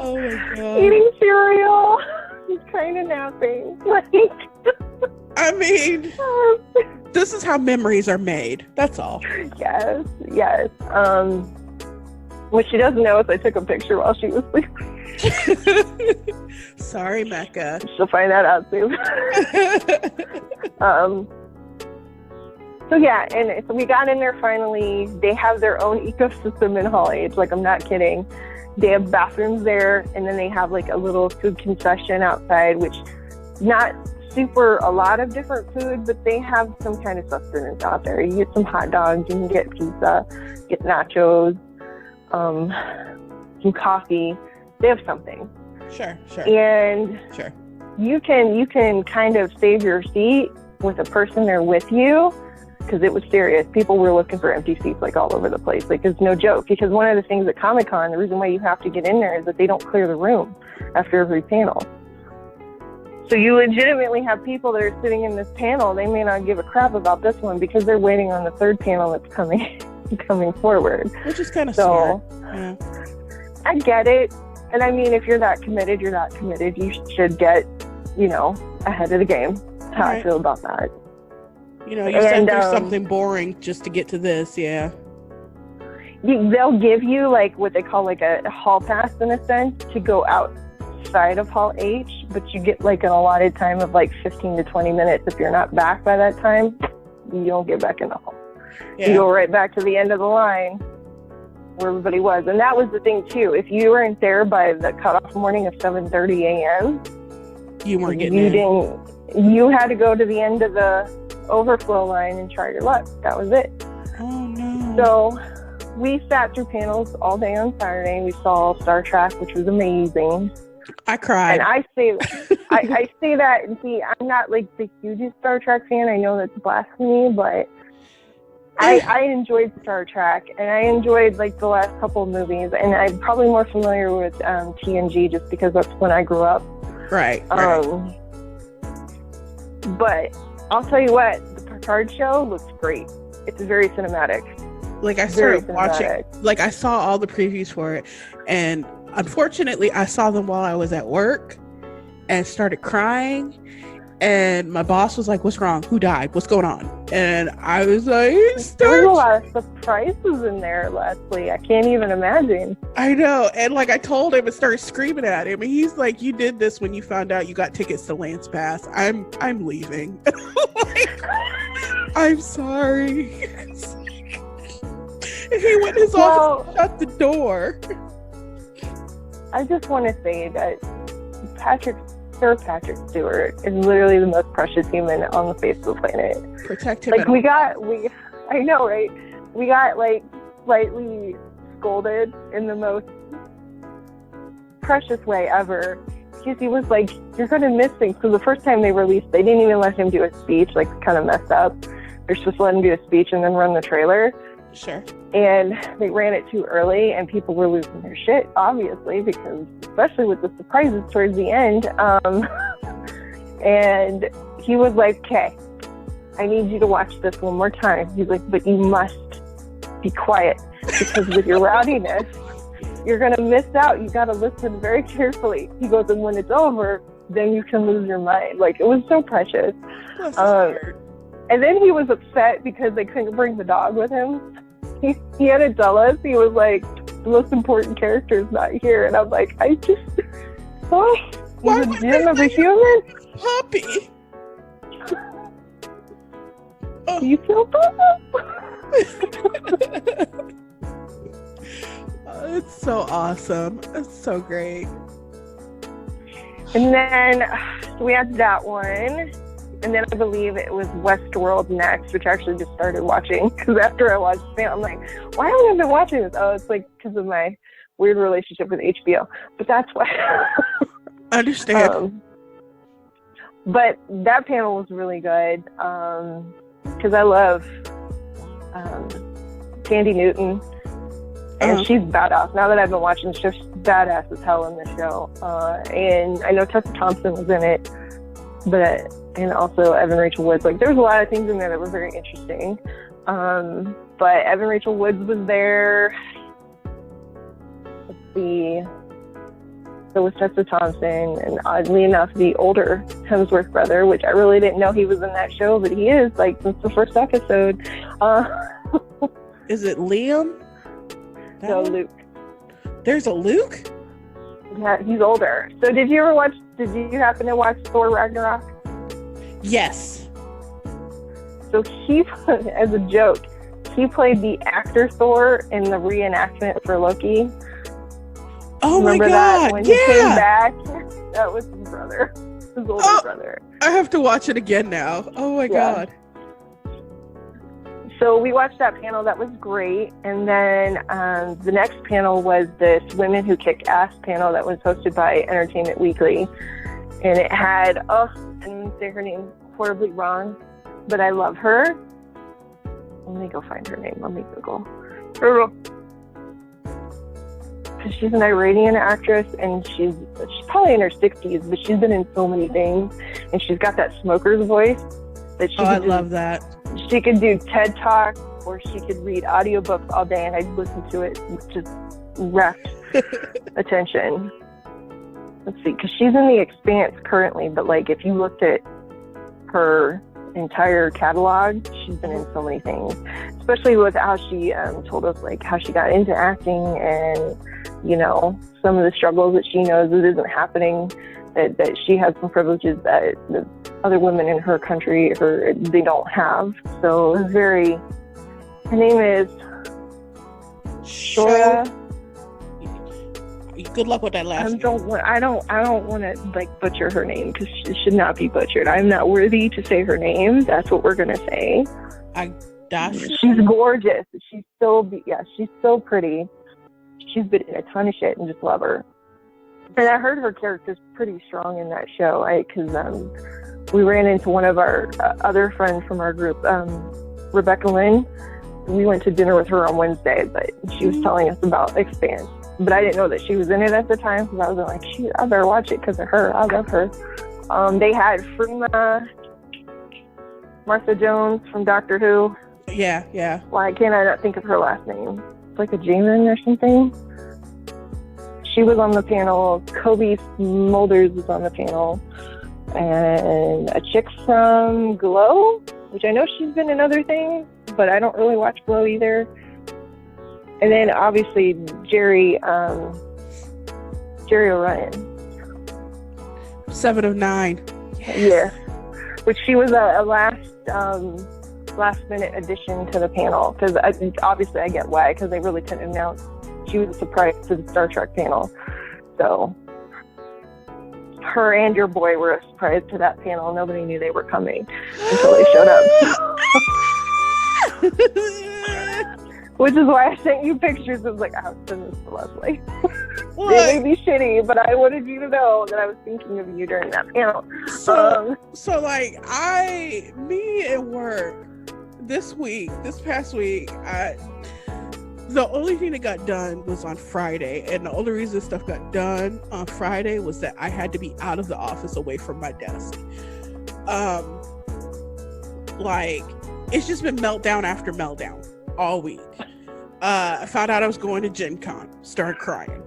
Oh my God.
Eating cereal, kind of napping.
I mean, this is how memories are made. That's all.
Yes. What she doesn't know is I took a picture while she was sleeping.
Sorry, Mecca.
She'll find that out soon. So yeah, and so we got in there finally. They have their own ecosystem in Hall H. Like, I'm not kidding. They have bathrooms there, and then they have like a little food concession outside, which not super a lot of different food, but they have some kind of sustenance out there. You get some hot dogs, you can get pizza, get nachos, some coffee. They have something.
Sure.
And you can kind of save your seat with a person there with you, because it was serious. People were looking for empty seats like all over the place. Like, it's no joke, because one of the things at Comic-Con, the reason why you have to get in there is that they don't clear the room after every panel. So you legitimately have people that are sitting in this panel. They may not give a crap about this one because they're waiting on the third panel that's coming forward.
Which is kind of smart. Yeah.
I get it. And I mean, if you're that committed, you're not committed. You should get, ahead of the game. That's how I feel about that.
You sat through something boring just to get to this, yeah.
They'll give you like what they call like a hall pass in a sense to go outside of Hall H, but you get like an allotted time of like 15 to 20 minutes. If you're not back by that time, you don't get back in the hall. Yeah. You go right back to the end of the line where everybody was. And that was the thing too. If you weren't there by the cutoff morning of 7:30 a.m.,
you weren't getting in.
You had to go to the end of the overflow line and try your luck. That was it.
Oh no.
So we sat through panels all day on Saturday. We saw Star Trek, which was amazing.
I cried.
And I say that, and see, I'm not like the hugest Star Trek fan. I know that's blasphemy, but I enjoyed Star Trek, and I enjoyed like the last couple of movies, and I'm probably more familiar with TNG just because that's when I grew up.
Right.
But I'll tell you what, the Picard show looks great. It's very cinematic.
Like, I started watching, like, I saw all the previews for it, and unfortunately I saw them while I was at work and started crying, and my boss was like, "What's wrong? Who died? What's going on?" And I was like,
there's a lot of surprises in there, Leslie. I can't even imagine.
I know. And like, I told him and started screaming at him, and he's like, "You did this when you found out you got tickets to Lance Pass. I'm leaving." Like, I'm sorry. And he went in his office and shut the door.
I just want to say that Sir Patrick Stewart is literally the most precious human on the face of the planet.
Protect him.
Like, I know, right? We got like slightly scolded in the most precious way ever. Because he was like, "You're going to miss things." So the first time they released, they didn't even let him do a speech, like, kind of messed up. They're supposed to let him do a speech and then run the trailer.
Sure.
And they ran it too early, and people were losing their shit, obviously, because especially with the surprises towards the end. And he was like, okay, I need you to watch this one more time. He's like, but you must be quiet, because with your rowdiness, you're going to miss out. You got to listen very carefully. He goes, and when it's over, then you can lose your mind. Like, it was so precious. And then he was upset because they couldn't bring the dog with him. He had to tell us. He was like, the most important character is not here. And I'm like, I just,
Why
the gem of a human?
Puppy.
Do you feel bad?
It's so awesome. It's so great.
And then we had that one. And then I believe it was Westworld next, which I actually just started watching. Because after I watched it, I'm like, why haven't I been watching this? Oh, it's like because of my weird relationship with HBO. But that's why.
I understand.
But that panel was really good. Because I love Tandy Newton. And she's badass. Now that I've been watching, she's badass as hell in the show. And I know Tessa Thompson was in it. And also Evan Rachel Wood. Like, there's a lot of things in there that were very interesting. But Evan Rachel Wood was there. Let's see. So was Tessa Thompson, and oddly enough, the older Hemsworth brother, which I really didn't know he was in that show, but he is, like, since the first episode.
Is it Liam?
No, Luke.
There's a Luke?
Yeah, he's older. So did you happen to watch Thor Ragnarok?
Yes.
So he, as a joke, he played the actor Thor in the reenactment for Loki.
Oh,
remember
my
that
God.
when he came back? That was his brother, his older brother.
I have to watch it again now. Oh my God.
So we watched that panel. That was great. And then the next panel was this Women Who Kick Ass panel that was hosted by Entertainment Weekly. And it had, I'm going to say her name horribly wrong, but I love her. Let me go find her name. Let me Google. She's an Iranian actress, and she's probably in her 60s, but she's been in so many things, and she's got that smoker's voice that she
I love that.
She could do TED Talk, or she could read audiobooks all day, and I'd listen to it with just rapt attention. Let's see, because she's in The Expanse currently, but like if you looked at her entire catalog, she's been in so many things, especially with how she told us like how she got into acting, and you know, some of the struggles that she knows that isn't happening, that she has some privileges that the other women in her country they don't have. So it's very, her name is Shora.
Good luck with that last name.
I don't want to like butcher her name, because she should not be butchered. I'm not worthy to say her name. That's what we're gonna say. She's gorgeous. She's so pretty. She's been in a ton of shit, and just love her. And I heard her character's pretty strong in that show, because we ran into one of our other friends from our group, Rebecca Lynn. We went to dinner with her on Wednesday, but she was telling us about Expanse. But I didn't know that she was in it at the time, because I was like, I better watch it because of her. I love her. They had Freema, Martha Jones from Doctor Who.
Yeah.
Why can't I not think of her last name? It's like a Jamin or something. She was on the panel. Kobe Smulders was on the panel. And a chick from Glow, which I know she's been in other things, but I don't really watch Glow either. And then obviously Jerry O'Ryan.
7 of 9.
Yes. Yeah. Which she was a last minute addition to the panel, because obviously I get why, because they really couldn't announce. She was a surprise to the Star Trek panel. So her and your boy were a surprise to that panel. Nobody knew they were coming until they showed up. Which is why I sent you pictures. I was like, I'll send this to Leslie. They may be shitty, but I wanted you to know that I was thinking of you during that panel.
So like me at work, this past week, the only thing that got done was on Friday, and the only reason stuff got done on Friday was that I had to be out of the office away from my desk. Like, it's just been meltdown after meltdown all week. I found out I was going to Gen Con, started crying.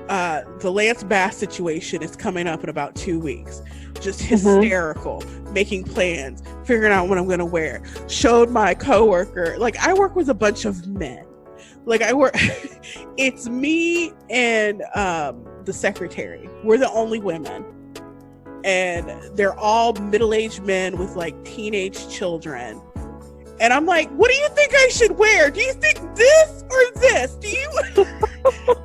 The Lance Bass situation is coming up in about 2 weeks. Just hysterical, making plans, figuring out what I'm going to wear. Showed my coworker, like, I work with a bunch of men. Like, it's me and the secretary. We're the only women. And they're all middle-aged men with, like, teenage children. And I'm like, what do you think I should wear? Do you think this or this? Do you?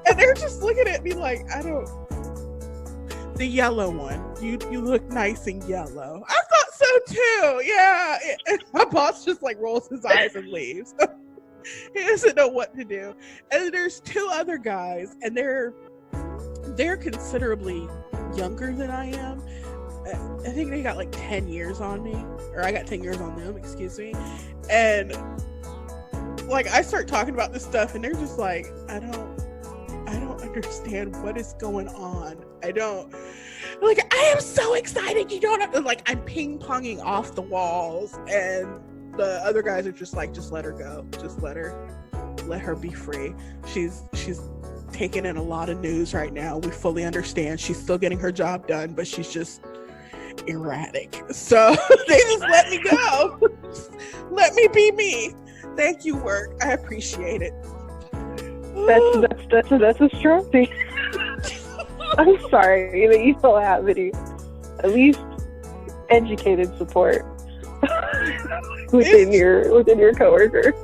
And they're just looking at me like, I don't. The yellow one. You look nice in yellow. I thought so too. Yeah. And my boss just like rolls his eyes and leaves. He doesn't know what to do. And there's two other guys, and they're considerably younger than I am. I think they got like 10 years on me, or I got 10 years on them, excuse me. And like, I start talking about this stuff, and they're just like, I don't understand what is going on. I am so excited. You don't like, I'm ping-ponging off the walls, and the other guys are just like, just let her go. Just let her be free. She's taking in a lot of news right now. We fully understand. She's still getting her job done, but she's just erratic. So they just let me go. Let me be me. Thank you, work. I appreciate it.
That's a strong thing. I'm sorry that you don't have any, at least educated support within your coworkers.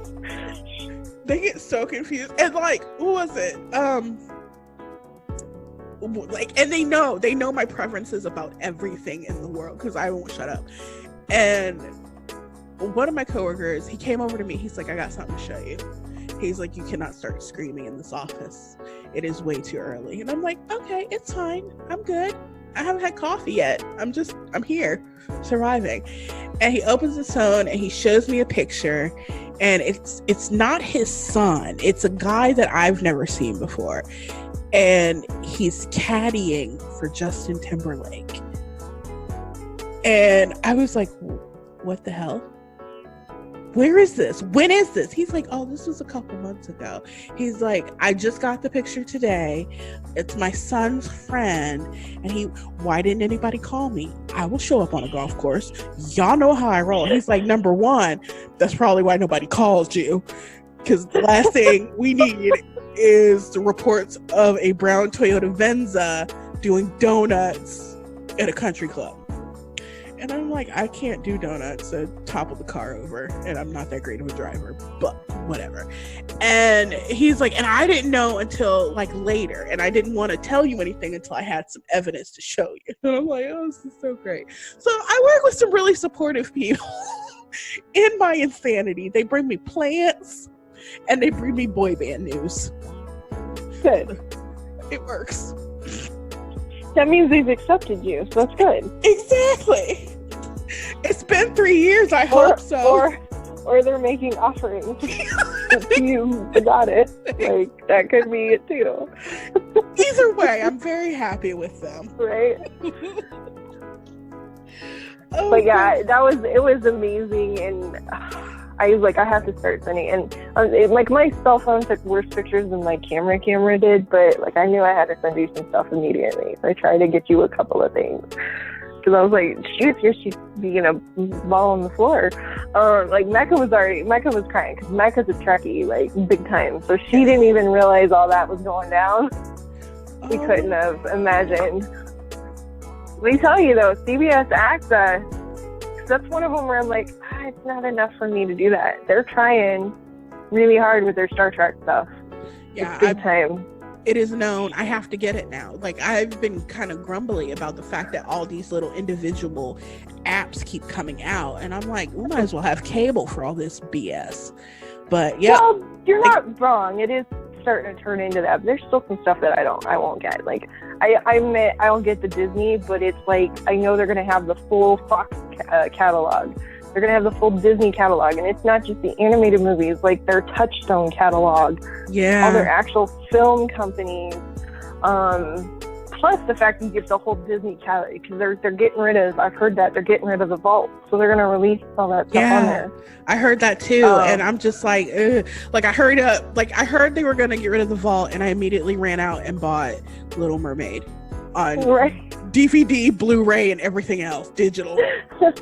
They get so confused, and like, who was it? Like, and they know my preferences about everything in the world because I won't shut up. And one of my coworkers, he came over to me. He's like, I got something to show you. He's like, you cannot start screaming in this office. It is way too early. And I'm like, okay, it's fine. I'm good. I haven't had coffee yet. I'm here, surviving. And he opens his phone and he shows me a picture, and it's not his son. It's a guy that I've never seen before. And he's caddying for Justin Timberlake. And I was like, what the hell? Where is this? When is this? He's like, oh, this was a couple months ago. He's like, I just got the picture today. It's my son's friend. And why didn't anybody call me? I will show up on a golf course. Y'all know how I roll. He's like, number one, that's probably why nobody called you. Because the last thing we need is the reports of a brown Toyota Venza doing donuts at a country club. And I'm like, I can't do donuts and topple the car over, and I'm not that great of a driver, but whatever. And he's like, and I didn't know until like later, and I didn't want to tell you anything until I had some evidence to show you. And I'm like, oh, this is so great. So I work with some really supportive people in my insanity. They bring me plants, and they bring me boy band news.
Good.
It works.
That means they've accepted you, so that's good.
Exactly. It's been 3 years, I hope so.
Or they're making offerings. You got it. Like, that could be it too.
Either way, I'm very happy with them.
Right?
Oh,
but yeah, it was amazing, and I was like, I have to start sending, and like my cell phone took worse pictures than my camera did, but like I knew I had to send you some stuff immediately. So I tried to get you a couple of things because I was like, shoot, here she's being a ball on the floor. Like Mecca was crying because Mecca's a Trekkie, like big time, so she didn't even realize all that was going down. We couldn't have imagined. Let me tell you though, CBS AXA, that's one of them where I'm like, it's not enough for me to do that. They're trying really hard with their Star Trek stuff.
Yeah,
it's big time.
It is known. I have to get it now. Like, I've been kind of grumbly about the fact that all these little individual apps keep coming out, and I'm like, we might as well have cable for all this BS. But yeah,
well, you're not wrong. It is starting to turn into that. There's still some stuff that I won't get. Like, I don't get the Disney, but it's like I know they're gonna have the full Fox catalog. They're gonna have the full Disney catalog, and it's not just the animated movies, like their Touchstone catalog,
Yeah.
all their actual film companies. Plus the fact that you get the whole Disney catalog, because they're getting rid of. I've heard that they're getting rid of the vault, so they're gonna release all that stuff on there.
I heard that too, and I'm just like, ugh. Like I hurried up. Like I heard they were gonna get rid of the vault, and I immediately ran out and bought Little Mermaid on DVD, Blu-ray, and everything else digital.
But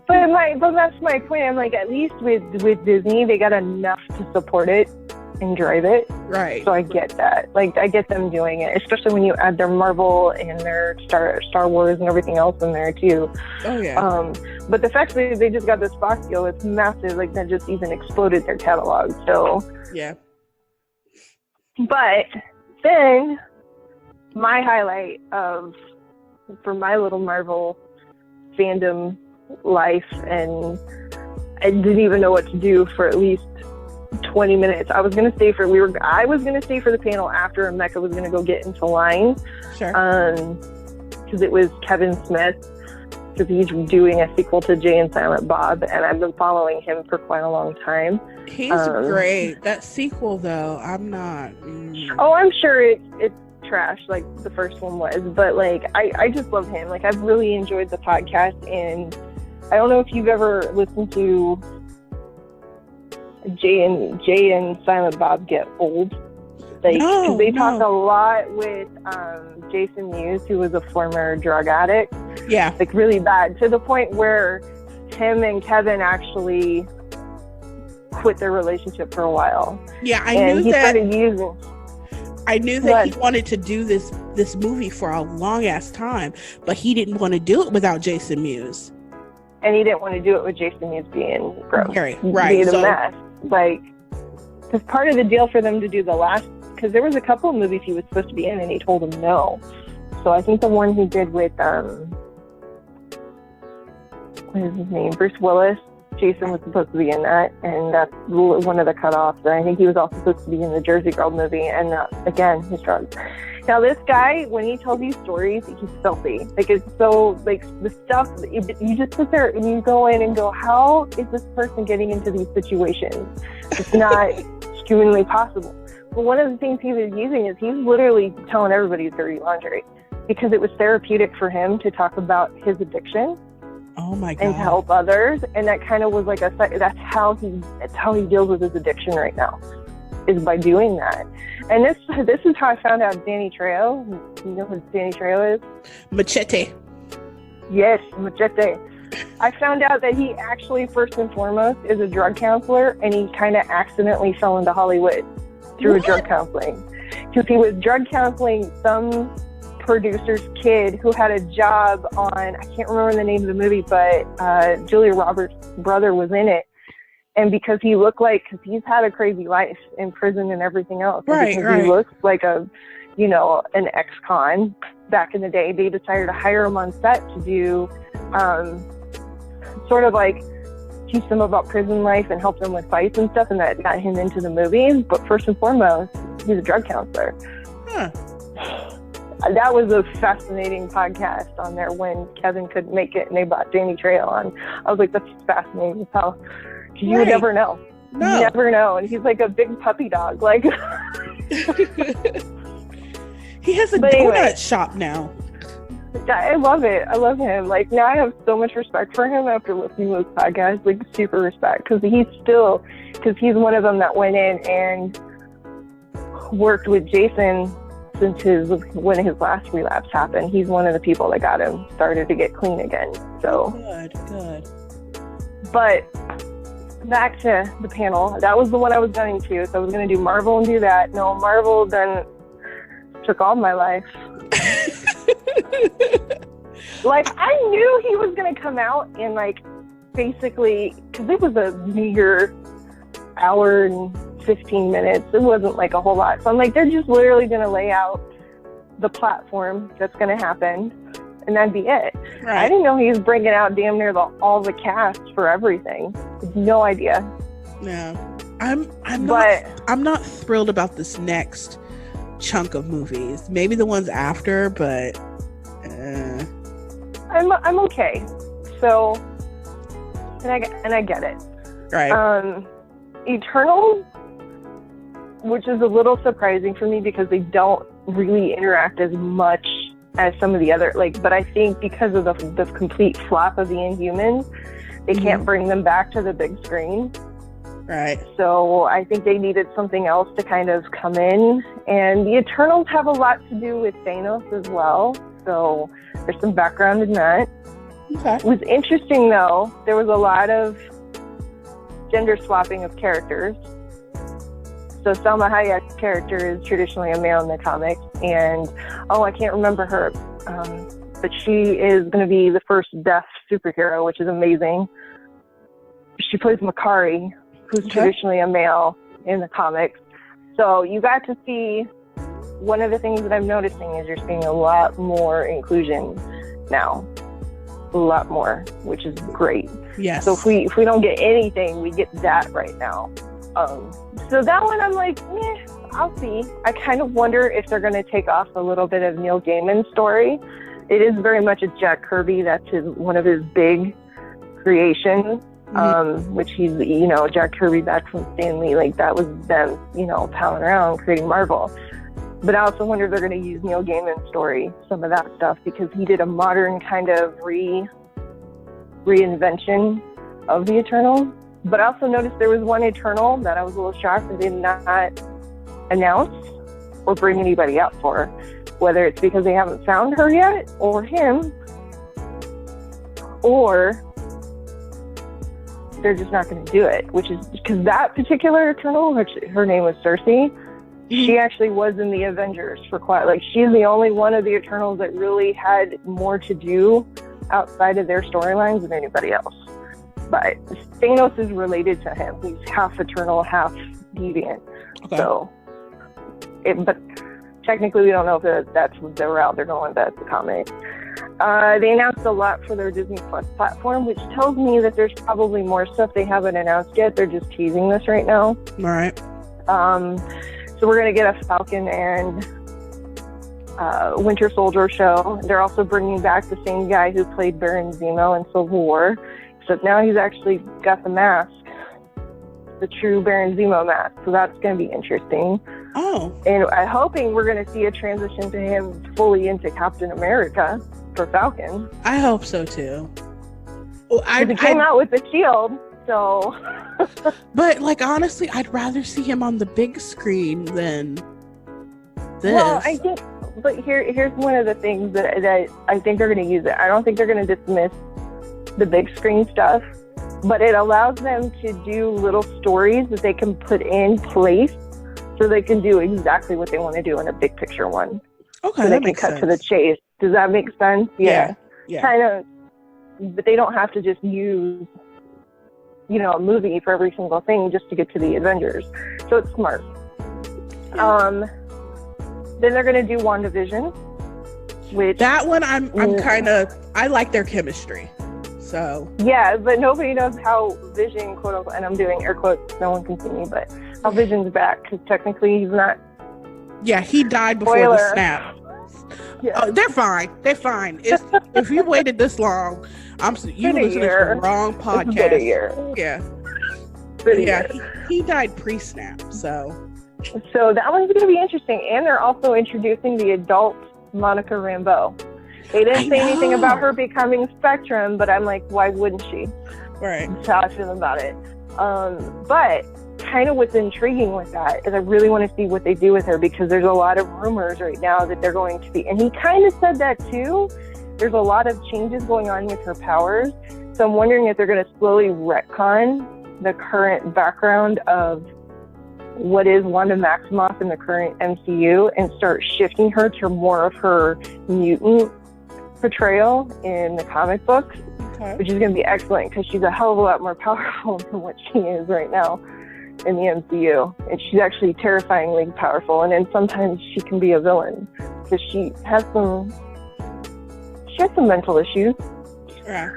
that's my point. I'm like, at least with Disney, they got enough to support it and drive it.
Right.
So I get that. Like, I get them doing it, especially when you add their Marvel and their Star Wars and everything else in there too.
Oh yeah.
But the fact that they just got this Fox deal, it's massive. Like, that just even exploded their catalog. So
yeah.
But then my highlight for my little Marvel fandom life, and I didn't even know what to do for at least 20 minutes. I was gonna stay for the panel after, and Mecca was gonna go get into line.
Sure.
Because it was Kevin Smith, because he's doing a sequel to Jay and Silent Bob, and I've been following him for quite a long time.
He's great. That sequel, though, I'm not.
Oh, I'm sure it's trash, like the first one was, but like I just love him. Like, I've really enjoyed the podcast, and I don't know if you've ever listened to Jay and Silent Bob Get Old. Like, they talk a lot with Jason Mewes, who was a former drug addict.
Yeah.
Like, really bad, to the point where him and Kevin actually quit their relationship for a while.
Yeah, I knew that he wanted to do this movie for a long ass time, but he didn't want to do it without Jason Mewes. And
he didn't want to do it with Jason Mewes being gross.
Right.
Being a mess. Like, because part of the deal for them to do the last, because there was a couple of movies he was supposed to be in, and he told him no. So I think the one he did with, what is his name? Bruce Willis. Jason was supposed to be in that, and that's one of the cutoffs. And I think he was also supposed to be in the Jersey Girl movie, and again, his drugs. Now, this guy, when he tells these stories, he's filthy. Like, it's so, like, the stuff, you just sit there and you go in and go, how is this person getting into these situations? It's not humanly possible. But one of the things he was using is he's literally telling everybody dirty laundry, because it was therapeutic for him to talk about his addiction.
Oh my God.
And to help others. And that kind of was like that's how he deals with his addiction right now, is by doing that. And this is how I found out Danny Trejo. You know who Danny Trejo is?
Machete.
Yes, Machete. I found out that he actually, first and foremost, is a drug counselor, and he kind of accidentally fell into Hollywood through drug counseling. Because he was drug counseling some producer's kid who had a job on, I can't remember the name of the movie, but Julia Roberts' brother was in it. And because he looked like, because he's had a crazy life in prison and everything else.
Right.
He looks like an ex-con back in the day, they decided to hire him on set to do sort of like teach them about prison life and help them with fights and stuff, and that got him into the movie. But first and foremost, he's a drug counselor.
Huh.
That was a fascinating podcast on there when Kevin couldn't make it and they brought Danny Trejo on. I was like, that's fascinating as hell. You would never know.
No.
You never know. And he's like a big puppy dog. Like,
he has a donut shop now.
I love it. I love him. Like, now I have so much respect for him after listening to his podcast. Like, super respect. Because he's one of them that went in and worked with Jason since when his last relapse happened. He's one of the people that got him started to get clean again. So
good.
But back to the panel. That was the one I was going to. So I was going to do Marvel and do that. No, Marvel then took all my life. Like, I knew he was going to come out and, like, basically, because it was a meager hour and 15 minutes. It wasn't, like, a whole lot. So I'm like, they're just literally going to lay out the platform that's going to happen, and that'd be it. Right. I didn't know he was bringing out damn near all the cast for everything. No idea.
No. I'm not thrilled about this next chunk of movies. Maybe the ones after, but I'm
okay. So and I get it.
Right.
Eternals, which is a little surprising for me because they don't really interact as much as some of the other, but I think because of the complete flop of the Inhumans, they can't bring them back to the big screen.
Right.
So I think they needed something else to kind of come in. And the Eternals have a lot to do with Thanos as well. So there's some background in that.
Okay.
It was interesting, though. There was a lot of gender swapping of characters. So Salma Hayek's character is traditionally a male in the comics. And, I can't remember her. But she is going to be the first deaf superhero, which is amazing. She plays Makari, who's traditionally a male in the comics. So you got to see, one of the things that I'm noticing is you're seeing a lot more inclusion now. A lot more, which is great.
Yes.
So if we don't get anything, we get that right now. So that one I'm like, I'll see. I kind of wonder if they're going to take off a little bit of Neil Gaiman's story. It is very much a Jack Kirby. That's one of his big creations. Which he's, Jack Kirby back from Stan Lee, that was them, palling around creating Marvel. But I also wonder if they're going to use Neil Gaiman's story, some of that stuff, because he did a modern kind of reinvention of the Eternals. But I also noticed there was one Eternal that I was a little shocked and did not announce or bring anybody out for, whether it's because they haven't found her yet, or him, or they're just not going to do it, which is because that particular Eternal, which her name was Cersei, she actually was in the Avengers for she's the only one of the Eternals that really had more to do outside of their storylines than anybody else. But Thanos is related to him. He's half Eternal, half Deviant. Okay. So, but technically we don't know if that's the route they're going, that's the comic. They announced a lot for their Disney Plus platform, which tells me that there's probably more stuff they haven't announced yet. They're just teasing this right now.
All right.
So we're going to get a Falcon and Winter Soldier show. They're also bringing back the same guy who played Baron Zemo in Civil War, except now he's actually got the mask, the true Baron Zemo mask. So that's going to be interesting.
Oh.
And I'm hoping we're going to see a transition to him fully into Captain America for Falcon.
I hope so too. Well,
he came out with the shield, so.
But honestly, I'd rather see him on the big screen than this.
Well, I think, but here's one of the things that I think they're going to use it. I don't think they're going to dismiss the big screen stuff, but it allows them to do little stories that they can put in place, so they can do exactly what they want to do in a big picture one.
Okay,
so
that
they can
makes
cut
sense.
to the chase. Does that make sense?
Yeah.
Kind of, but they don't have to just use, a movie for every single thing just to get to the Avengers. So it's smart. Then they're going to do WandaVision, which
that one I'm kind of, I like their chemistry. So
yeah, but nobody knows how Vision, quote unquote, and I'm doing air quotes, no one can see me, but how Vision's back, because technically he's not.
Yeah, he died before
Spoiler.
the snap. Yeah. Oh, they're fine. If you waited this long, you listening to the wrong podcast.
It's been a year.
Yeah. He died pre-snap, so
that one's going to be interesting. And they're also introducing the adult Monica Rambeau. They didn't say anything about her becoming Spectrum, but I'm like, why wouldn't she?
Right.
That's how I feel about it. But kind of what's intriguing with that is I really want to see what they do with her, because there's a lot of rumors right now that they're going to be, and he kind of said that too, there's a lot of changes going on with her powers. So I'm wondering if they're going to slowly retcon the current background of what is Wanda Maximoff in the current MCU and start shifting her to more of her mutant portrayal in the comic books, which is going to be excellent because she's a hell of a lot more powerful than what she is right now in the MCU. And she's actually terrifyingly powerful. And then sometimes she can be a villain because she has some mental issues.
Yeah.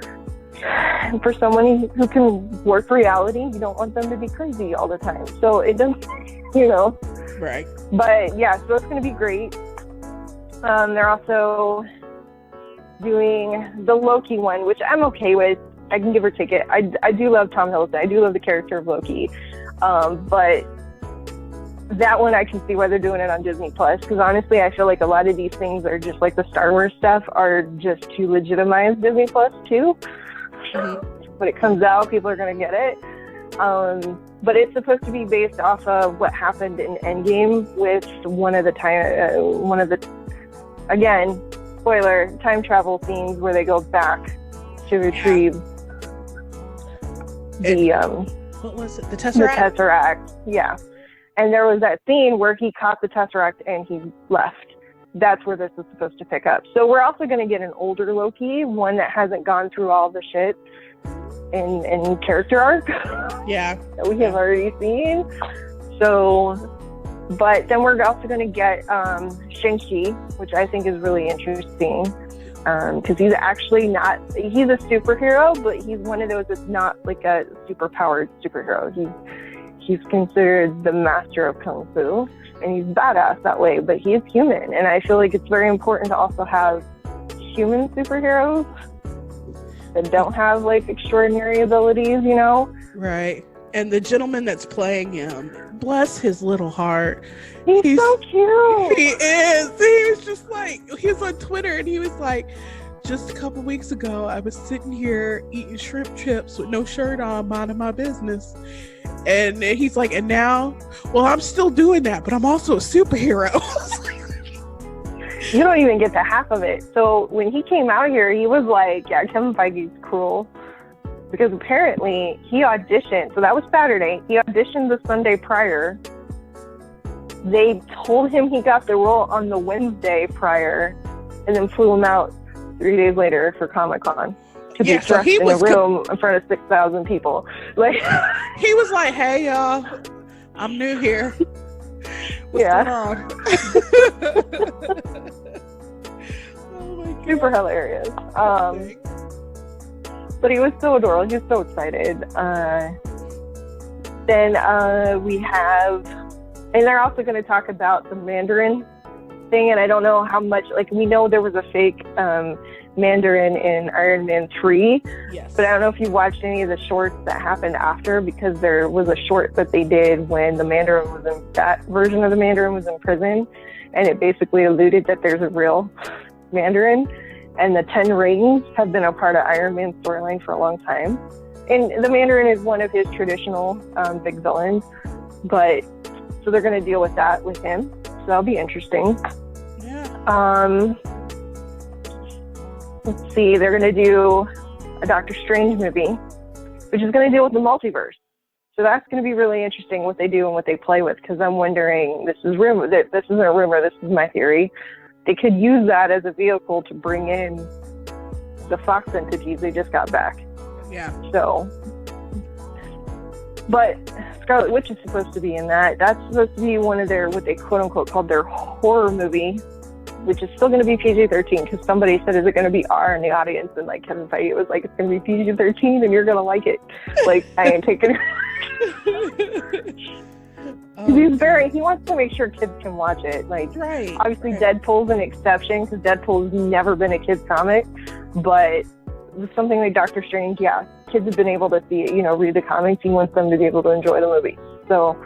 And for someone who can work reality, you don't want them to be crazy all the time. So it doesn't,
Right.
But yeah, so it's going to be great. They're also doing the Loki one, which I'm okay with. I can give or take it. I do love Tom Hiddleston. I do love the character of Loki. But that one I can see why they're doing it on Disney Plus, because honestly I feel like a lot of these things are just like the Star Wars stuff are just to legitimize Disney Plus too. When it comes out, people are going to get it. But it's supposed to be based off of what happened in Endgame with one of the again, spoiler, time travel scenes where they go back to retrieve
what was it? The
Tesseract? The Tesseract, yeah. And there was that scene where he caught the Tesseract and he left. That's where this is supposed to pick up. So we're also going to get an older Loki, one that hasn't gone through all the shit in character arc.
Yeah.
That we have already seen. So, but then we're also going to get Shang-Chi, which I think is really interesting. Because he's actually he's a superhero, but he's one of those that's not like a super-powered superhero. He's considered the master of Kung Fu, and he's badass that way, but he is human. And I feel like it's very important to also have human superheroes that don't have like extraordinary abilities, you know?
Right. And the gentleman that's playing him, bless his little heart.
He's so cute.
He is. He was just like, he was on Twitter and he was like, just a couple weeks ago, I was sitting here eating shrimp chips with no shirt on, minding my business. And he's like, and now, well, I'm still doing that, but I'm also a superhero.
You don't even get to half of it. So when he came out here, he was like, yeah, Kevin Feige's cruel. Because apparently he auditioned, so that was Saturday. He auditioned the Sunday prior. They told him he got the role on the Wednesday prior, and then flew him out 3 days later for Comic-Con to be thrust in a room in front of 6,000 people. Like
he was like, "Hey y'all, I'm new here. What's going on?" Oh my God.
Super hilarious. But he was so adorable. He was so excited. Then we have, and they're also going to talk about the Mandarin thing. And I don't know how much, like, we know there was a fake Mandarin in Iron Man 3.
Yes.
But I don't know if you watched any of the shorts that happened after, because there was a short that they did when the Mandarin was that version of the Mandarin was in prison. And it basically alluded that there's a real Mandarin. And the 10 rings have been a part of Iron Man's storyline for a long time. And the Mandarin is one of his traditional big villains. But, so they're going to deal with that with him. So that'll be interesting.
Yeah.
Let's see, they're going to do a Doctor Strange movie, which is going to deal with the multiverse. So that's going to be really interesting what they do and what they play with, because I'm wondering, this isn't a rumor, this is my theory. They could use that as a vehicle to bring in the Fox entities they just got back.
Yeah.
So, but Scarlet Witch is supposed to be in that. That's supposed to be one of their, what they quote unquote called their horror movie, which is still going to be PG-13, because somebody said, is it going to be R in the audience? And like Kevin Feige was like, it's going to be PG-13 and you're going to like it. Like, I ain't taking it. He wants to make sure kids can watch it. Like, obviously Deadpool's an exception, because Deadpool's never been a kid's comic, but with something like Doctor Strange, yeah, kids have been able to see it, read the comics. He wants them to be able to enjoy the movie. So,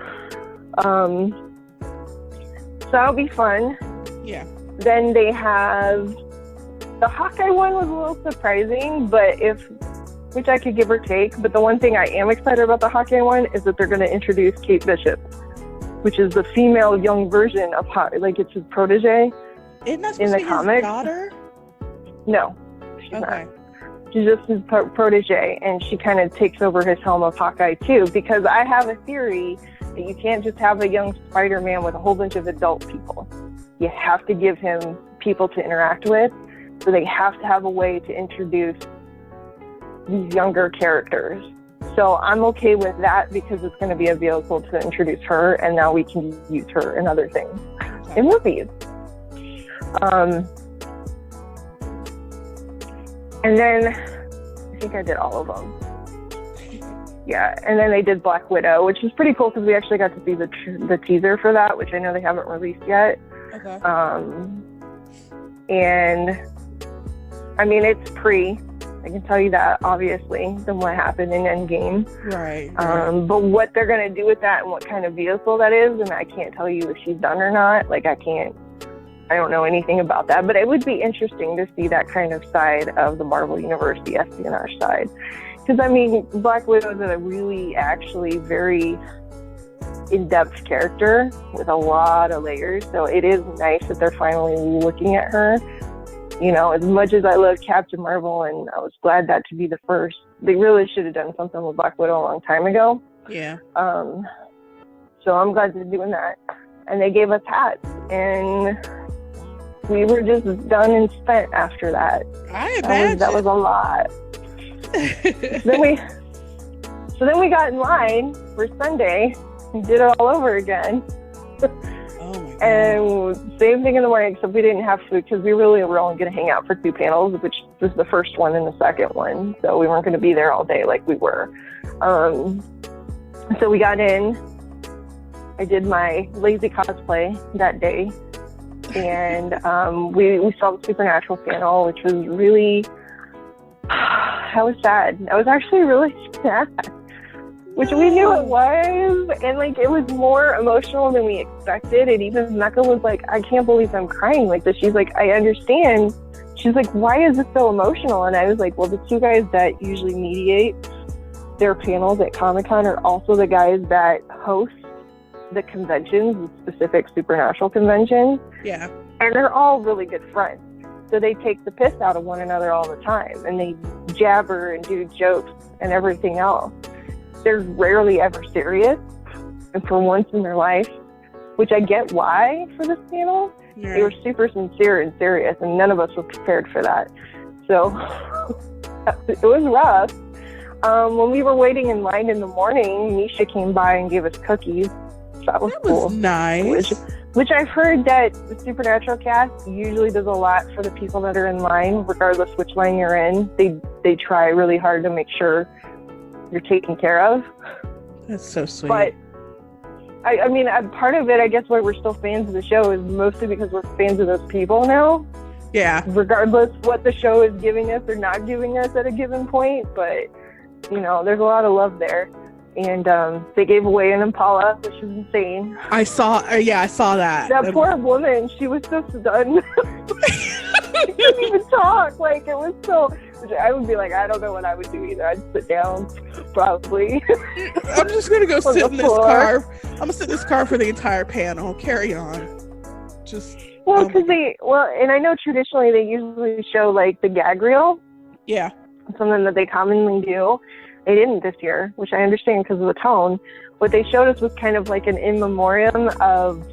that'll be fun.
Yeah.
Then they have the Hawkeye one was a little surprising, but which I could give or take. But the one thing I am excited about the Hawkeye one is that they're going to introduce Kate Bishop, which is the female young version of like it's his protege
in the
comics.
His daughter?
No, she's not. She's just his protege, and she kind of takes over his helm of Hawkeye too. Because I have a theory that you can't just have a young Spider-Man with a whole bunch of adult people. You have to give him people to interact with, so they have to have a way to introduce these younger characters. So I'm okay with that, because it's going to be a vehicle to introduce her, and now we can use her in other things in movies. And then I think I did all of them. Yeah, and then they did Black Widow, which is pretty cool, because we actually got to see the teaser for that, which I know they haven't released yet. And I mean, it's I can tell you that, obviously, than what happened in Endgame.
Right.
But what they're going to do with that and what kind of vehicle that is, and I can't tell you if she's done or not. Like, I don't know anything about that. But it would be interesting to see that kind of side of the Marvel Universe, the espionage side. Because, I mean, Black Widow is a really, actually very in-depth character with a lot of layers. So it is nice that they're finally looking at her. You know, as much as I love Captain Marvel, and I was glad that to be the first, they really should have done something with Black Widow a long time ago.
Yeah.
So I'm glad they're doing that. And they gave us hats, and we were just done and spent after that.
I imagine.
That was a lot. then we got in line for Sunday and did it all over again.
Oh my God.
And same thing in the morning, except we didn't have food because we really were only going to hang out for 2 panels, which was the first one and the second one. So we weren't going to be there all day like we were. So we got in. I did my lazy cosplay that day. And we saw the Supernatural panel, which was really... I was sad. I was actually really sad. Which we knew it was, and like it was more emotional than we expected. And even Mecca was like, I can't believe I'm crying like this. She's like, I understand. She's like, why is this so emotional? And I was like, well, the 2 guys that usually mediate their panels at Comic-Con are also the guys that host the conventions, the specific Supernatural conventions.
Yeah.
And they're all really good friends. So they take the piss out of one another all the time, and they jabber and do jokes and everything else. They're rarely ever serious, and for once in their life, which I get why for this panel, they were super sincere and serious, and none of us were prepared for that. So it was rough. When we were waiting in line in the morning, Nisha came by and gave us cookies. That was cool.
Nice.
Which I've heard that the Supernatural cast usually does a lot for the people that are in line, regardless which line you're in. They try really hard to make sure you're taken care of.
That's so sweet.
But I mean, part of it, I guess, why we're still fans of the show is mostly because we're fans of those people now.
Yeah.
Regardless what the show is giving us or not giving us at a given point, but you know, there's a lot of love there. And they gave away an Impala, which is insane.
I saw that.
That poor woman, she was so stunned. She couldn't even talk. Like, it was so... I would be like, I don't know what I would do either. I'd sit down, probably.
I'm just going to go sit in this car. I'm going to sit in this car for the entire panel. Carry on.
Well, because and I know traditionally they usually show, like, the gag reel.
Yeah.
Something that they commonly do. They didn't this year, which I understand because of the tone. What they showed us was kind of like an in memoriam of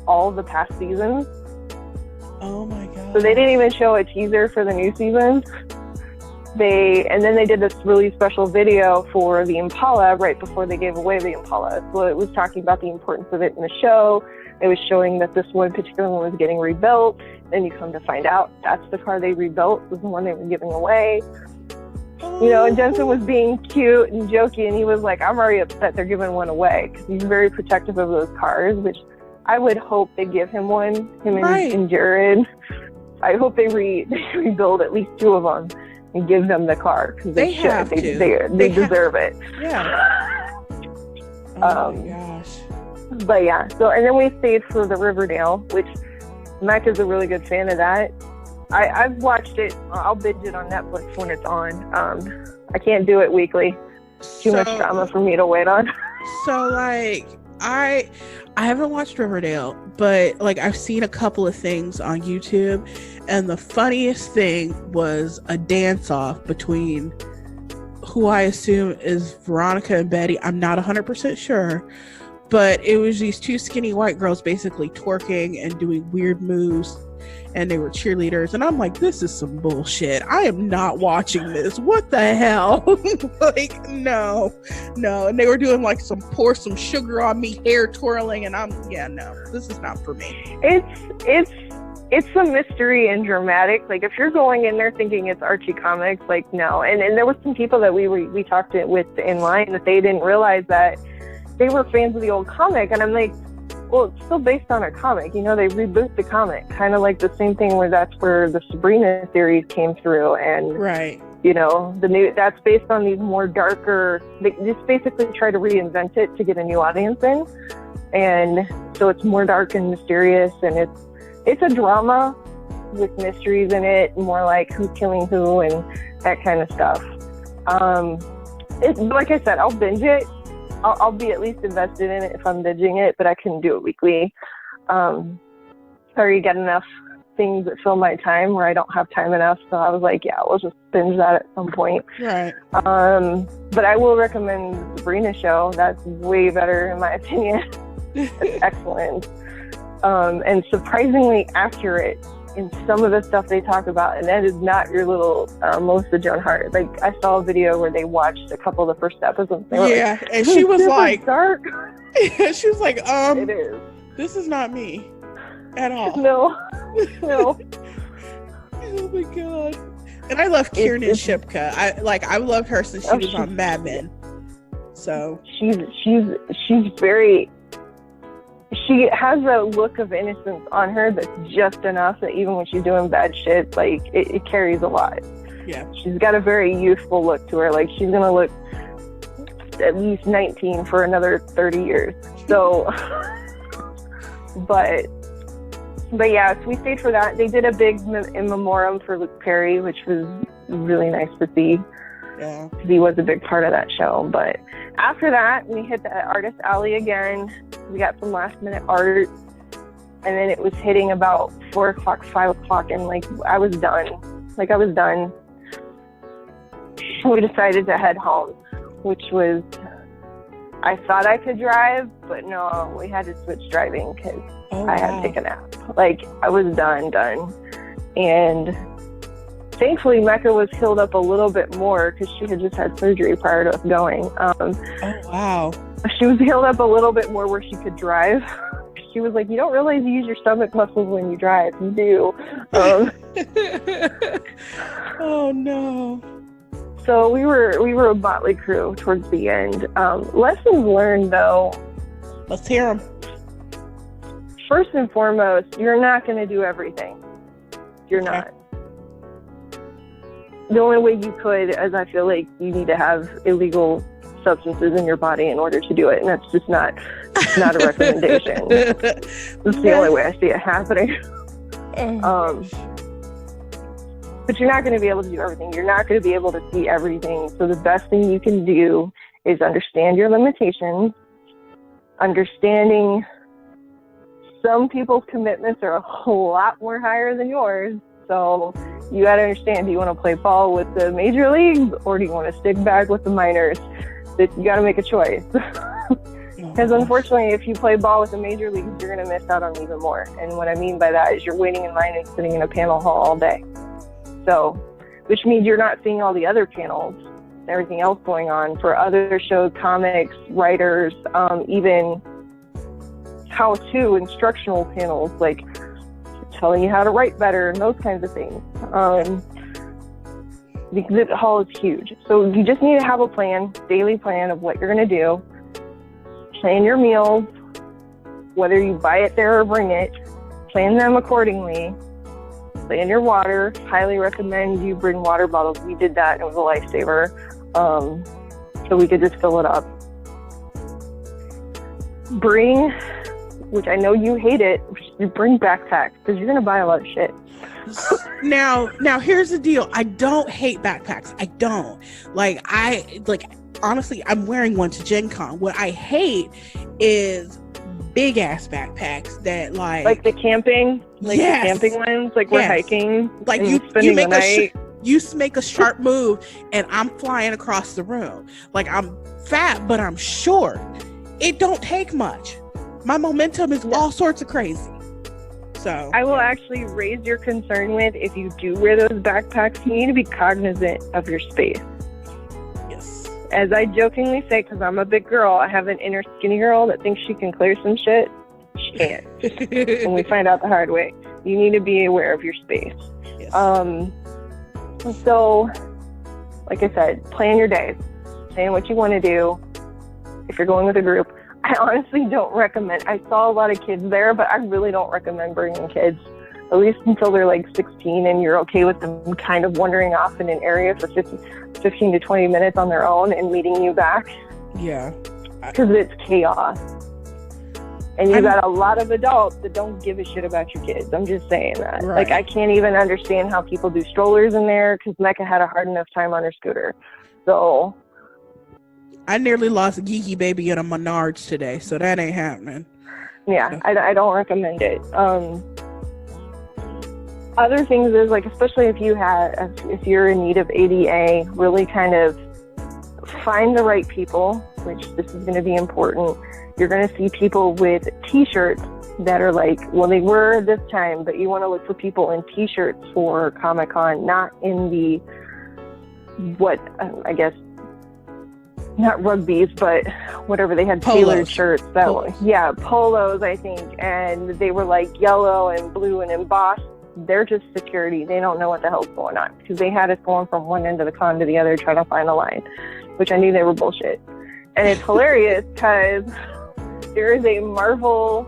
all the past seasons.
Oh my God.
So they didn't even show a teaser for the new season. And then they did this really special video for the Impala right before they gave away the Impala. So it was talking about the importance of it in the show. It was showing that this one particular one was getting rebuilt. Then you come to find out that's the car they rebuilt, was the one they were giving away. You know, and Jensen was being cute and jokey, and he was like, I'm already upset they're giving one away, because he's very protective of those cars, which I would hope they give him one, and Jared. I hope they rebuild at least 2 of them and give them the car, because they should.
Have
they
to.
They deserve it.
Yeah. Oh my gosh.
But yeah, so, and then we stayed for the Riverdale, which Mike is a really good fan of that. I've watched it. I'll binge it on Netflix when it's on. I can't do it weekly. Too much drama for me to wait on.
So, like, I haven't watched Riverdale, but, like, I've seen a couple of things on YouTube, and the funniest thing was a dance-off between who I assume is Veronica and Betty. I'm not 100% sure, but it was these 2 skinny white girls basically twerking and doing weird moves, and they were cheerleaders, and I'm like, this is some bullshit. I am not watching this. What the hell? Like, no. And they were doing like pour some sugar on me, hair twirling, and no, this is not for me.
It's some mystery and dramatic. Like, if you're going in there thinking it's Archie Comics, like, no. And there were some people that we talked with in line that they didn't realize that they were fans of the old comic, and I'm like, well, it's still based on a comic. You know, they reboot the comic, kind of like the same thing where that's where the Sabrina series came through. And
right.
You know, that's based on these more darker, they just basically try to reinvent it to get a new audience in. And so it's more dark and mysterious, and it's a drama with mysteries in it, more like who's killing who and that kind of stuff. Like I said, I'll binge it. I'll be at least invested in it if I'm binging it, but I couldn't do it weekly. Sorry, get enough things that fill my time where I don't have time enough. So I was like, yeah, we'll just binge that at some point.
Right.
But I will recommend the Sabrina show. That's way better in my opinion. It's excellent. And surprisingly accurate in some of the stuff they talk about. And that is not your little Melissa Joan Hart. Like, I saw a video where they watched a couple of the first episodes.
Yeah, and she was like,
dark.
She was like,
It is.
This is not me at all.
No.
Oh my god. And I love Kiernan Shipka. I loved her since she was on Mad Men. So
she's very, she has a look of innocence on her that's just enough that even when she's doing bad shit, like it carries a lot.
Yeah. She's
got a very youthful look to her. Like, she's gonna look at least 19 for another 30 years. So But yeah, so we stayed for that. They did a big in memoriam for Luke Perry, which was really nice to see.
Yeah.
He was a big part of that show. But after that, we hit the artist alley again. We got some last minute art. And then it was hitting about 4 o'clock, 5 o'clock. And like, I was done. We decided to head home, which was, I thought I could drive, but no, we had to switch driving because I had to take a nap. Like, I was done. And thankfully, Mecca was healed up a little bit more because she had just had surgery prior to us going.
Wow.
She was healed up a little bit more where she could drive. She was like, you don't realize you use your stomach muscles when you drive. You do.
Oh, no.
So we were a motley crew towards the end. Lessons learned, though.
Let's hear them.
First and foremost, you're not going to do everything. You're not. The only way you could, as I feel like you need to have illegal substances in your body in order to do it, and that's just not a recommendation. That's the only way I see it happening. But you're not going to be able to do everything. You're not going to be able to see everything. So the best thing you can do is understand your limitations, understanding some people's commitments are a whole lot more higher than yours. So you got to understand, do you want to play ball with the major leagues or do you want to stick back with the minors? That you got to make a choice. Because unfortunately, if you play ball with the major leagues, you're going to miss out on even more. And what I mean by that is you're waiting in line and sitting in a panel hall all day. So, which means you're not seeing all the other panels and everything else going on for other shows, comics, writers, even how-to instructional panels, like telling you how to write better and those kinds of things. The exhibit hall is huge. So you just need to have a plan, daily plan of what you're going to do. Plan your meals, whether you buy it there or bring it. Plan them accordingly. Plan your water. Highly recommend you bring water bottles. We did that. It was a lifesaver. So we could just fill it up. Bring, which I know you hate it, you bring backpacks because you're going to buy a lot of shit.
Now here's the deal. I don't hate backpacks. I don't. Honestly, I'm wearing one to Gen Con. What I hate is big ass backpacks that like the camping,
the camping ones, like we're hiking,
like you make a sharp move and I'm flying across the room. Like, I'm fat, but I'm short. It don't take much. My momentum is all sorts of crazy. So
I will actually raise your concern with, if you do wear those backpacks, you need to be cognizant of your space.
Yes.
As I jokingly say, because I'm a big girl, I have an inner skinny girl that thinks she can clear some shit. She can't. And we find out the hard way. You need to be aware of your space.
Yes.
So, like I said, plan your day. Plan what you want to do. If you're going with a group, I honestly don't recommend. I saw a lot of kids there, but I really don't recommend bringing kids. at least until they're like 16 and you're okay with them kind of wandering off in an area for 15 to 20 minutes on their own and meeting you back.
Yeah.
Because it's chaos. And you got a lot of adults that don't give a shit about your kids. I'm just saying that.
Right.
Like, I can't even understand how people do strollers in there because Mecca had a hard enough time on her scooter. So
I nearly lost a geeky baby in a Menards today, so that ain't happening.
Yeah,
So.
I don't recommend it. Other things is, like, especially if you're in need of ADA, really kind of find the right people, which this is going to be important. You're going to see people with t-shirts that are like, well, they were this time, but you want to look for people in t-shirts for Comic-Con, not in the, I guess, not rugbies, but whatever, they had tailored shirts that were, polos, I think, and they were like yellow and blue and embossed. They're just security. They don't know what the hell's going on because they had us going from one end of the con to the other trying to find a line, which I knew they were bullshit. And it's hilarious because there is a Marvel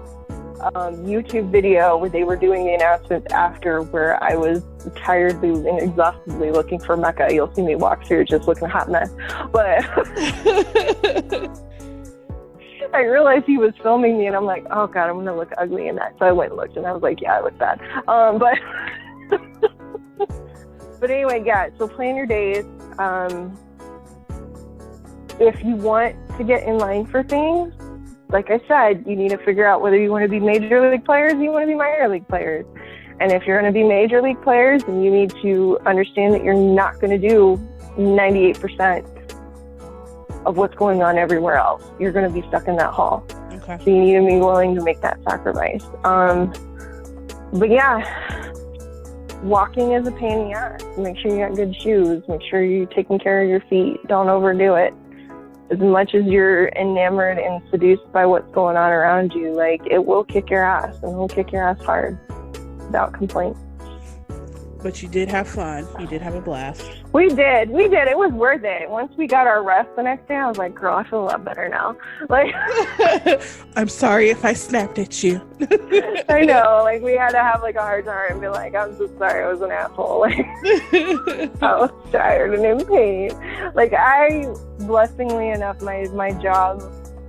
YouTube video where they were doing the announcements after, where I was tiredly and exhaustedly looking for Mecca. You'll see me walk through just looking a hot mess. But I realized he was filming me, and I'm like, oh God, I'm going to look ugly in that. So I went and looked, and I was like, yeah, I look bad. But anyway, yeah, so plan your days. If you want to get in line for things, like I said, you need to figure out whether you want to be major league players or you want to be minor league players. And if you're going to be major league players, then you need to understand that you're not going to do 98% of what's going on everywhere else. You're going to be stuck in that hall.
Okay.
So you need to be willing to make that sacrifice. But yeah, walking is a pain in the ass. Make sure you got good shoes. Make sure you're taking care of your feet. Don't overdo it. As much as you're enamored and seduced by what's going on around you, like, it will kick your ass, and it will kick your ass hard without complaint.
But you did have fun. You did have a blast.
We did. It was worth it. Once we got our rest the next day, I was like, girl, I feel a lot better now. Like,
I'm sorry if I snapped at you.
I know. Like, we had to have like a heart to heart and be like, I'm so sorry I was an asshole. Like, I was tired and in pain. Like, blessingly enough, my job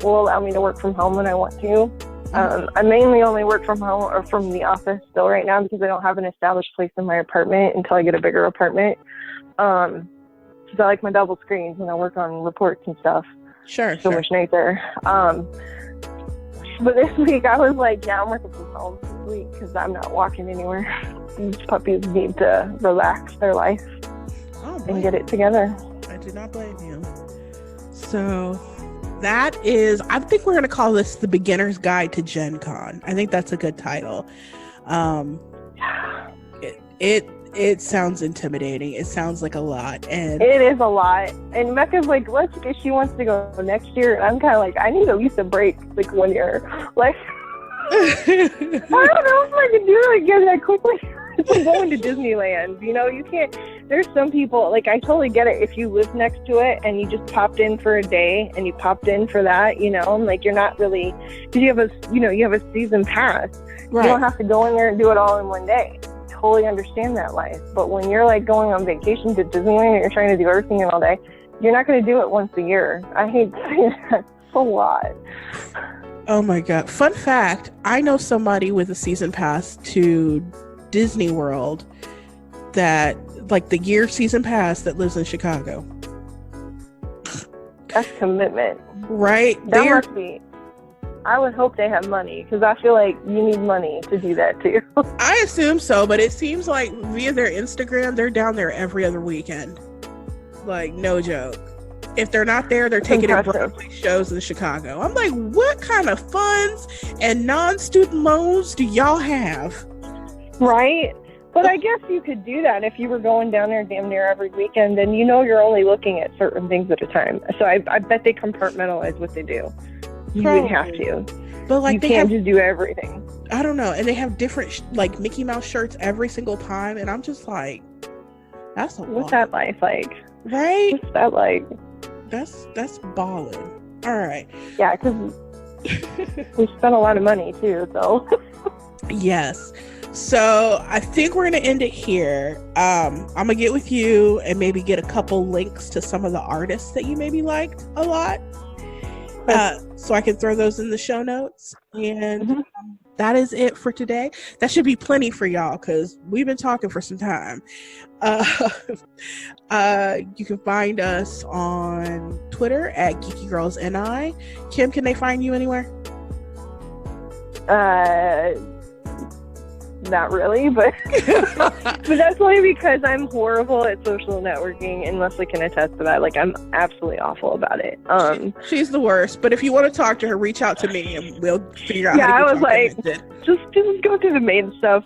will allow me to work from home when I want to. I mainly only work from home or from the office still right now because I don't have an established place in my apartment until I get a bigger apartment. Because I like my double screens and I work on reports and stuff.
Sure.
Much nicer. But this week I was like, yeah, I'm working from home this week because I'm not walking anywhere. These puppies need to relax their life and get it together.
I do not blame you. So that is, I think we're going to call this the Beginner's Guide to Gen Con. I think that's a good title. It sounds intimidating. It sounds like a lot. And
it is a lot. And Mecca's like, she wants to go next year. And I'm kind of like, I need at least a break, like 1 year. Like, I don't know if I can do it again that quickly. It's like going to Disneyland. You know, you can't. There's some people, like, I totally get it if you live next to it and you just popped in for a day and you popped in for that, you know, like, you're not really, because you have a season pass. Right. You don't have to go in there and do it all in one day. Totally understand that life. But when you're like going on vacation to Disneyland and you're trying to do everything in all day, you're not going to do it once a year. I hate saying that. It's a lot.
Oh my God. Fun fact, I know somebody with a season pass to Disney World that, like, the year season pass, that lives in Chicago.
That's commitment.
Right?
That must be. I would hope they have money, because I feel like you need money to do that too.
I assume so, but it seems like via their Instagram, they're down there every other weekend. Like, no joke. If they're not there, they're taking in Broadway shows in Chicago. I'm like, what kind of funds and non-student loans do y'all have? Right?
But I guess you could do that if you were going down there damn near every weekend, and you know you're only looking at certain things at a time. So I bet they compartmentalize what they do. You would have to.
But like,
you can't just do everything.
I don't know. And they have different like Mickey Mouse shirts every single time, and I'm just like, that's a lot.
What's that life like?
Right?
What's that like?
That's balling. All right.
Yeah, because we spent a lot of money too, so.
Yes. So I think we're going to end it here. I'm going to get with you and maybe get a couple links to some of the artists that you maybe liked a lot. So I can throw those in the show notes. And that is it for today. That should be plenty for y'all because we've been talking for some time. You can find us on Twitter at Geeky Girls NI. Kim, can they find you anywhere?
Not really, but but that's only because I'm horrible at social networking, and Leslie can attest to that. Like, I'm absolutely awful about it.
She's the worst, but if you want to talk to her, reach out to me and we'll figure out how to
I was like, just go through the main stuff.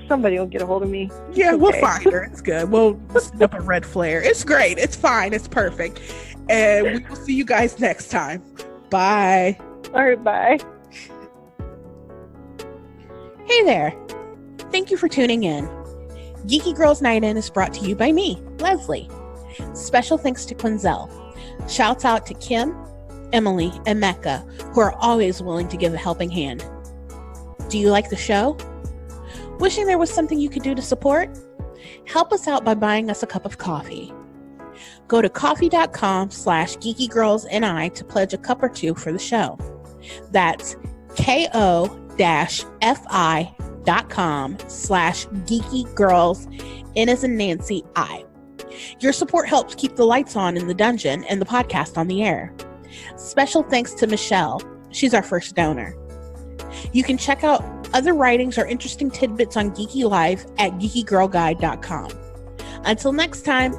Somebody will get a hold of me.
Yeah, okay. We'll find her. It's good. We'll set up a red flare. It's great. It's fine. It's perfect. And we will see you guys next time. Bye.
All right, bye.
Hey there. Thank you for tuning in. Geeky Girls Night In is brought to you by me, Leslie. Special thanks to Quinzel. Shouts out to Kim, Emily, and Mecca, who are always willing to give a helping hand. Do you like the show? Wishing there was something you could do to support? Help us out by buying us a cup of coffee. Go to coffee.com/geekygirlsni to pledge a cup or two for the show. That's ko-fi.com/geekygirls, N as in Nancy, I. Your support helps keep the lights on in the dungeon and the podcast on the air. Special thanks to Michelle. She's our first donor. You can check out other writings or interesting tidbits on Geeky Live at geekygirlguide.com. Until next time,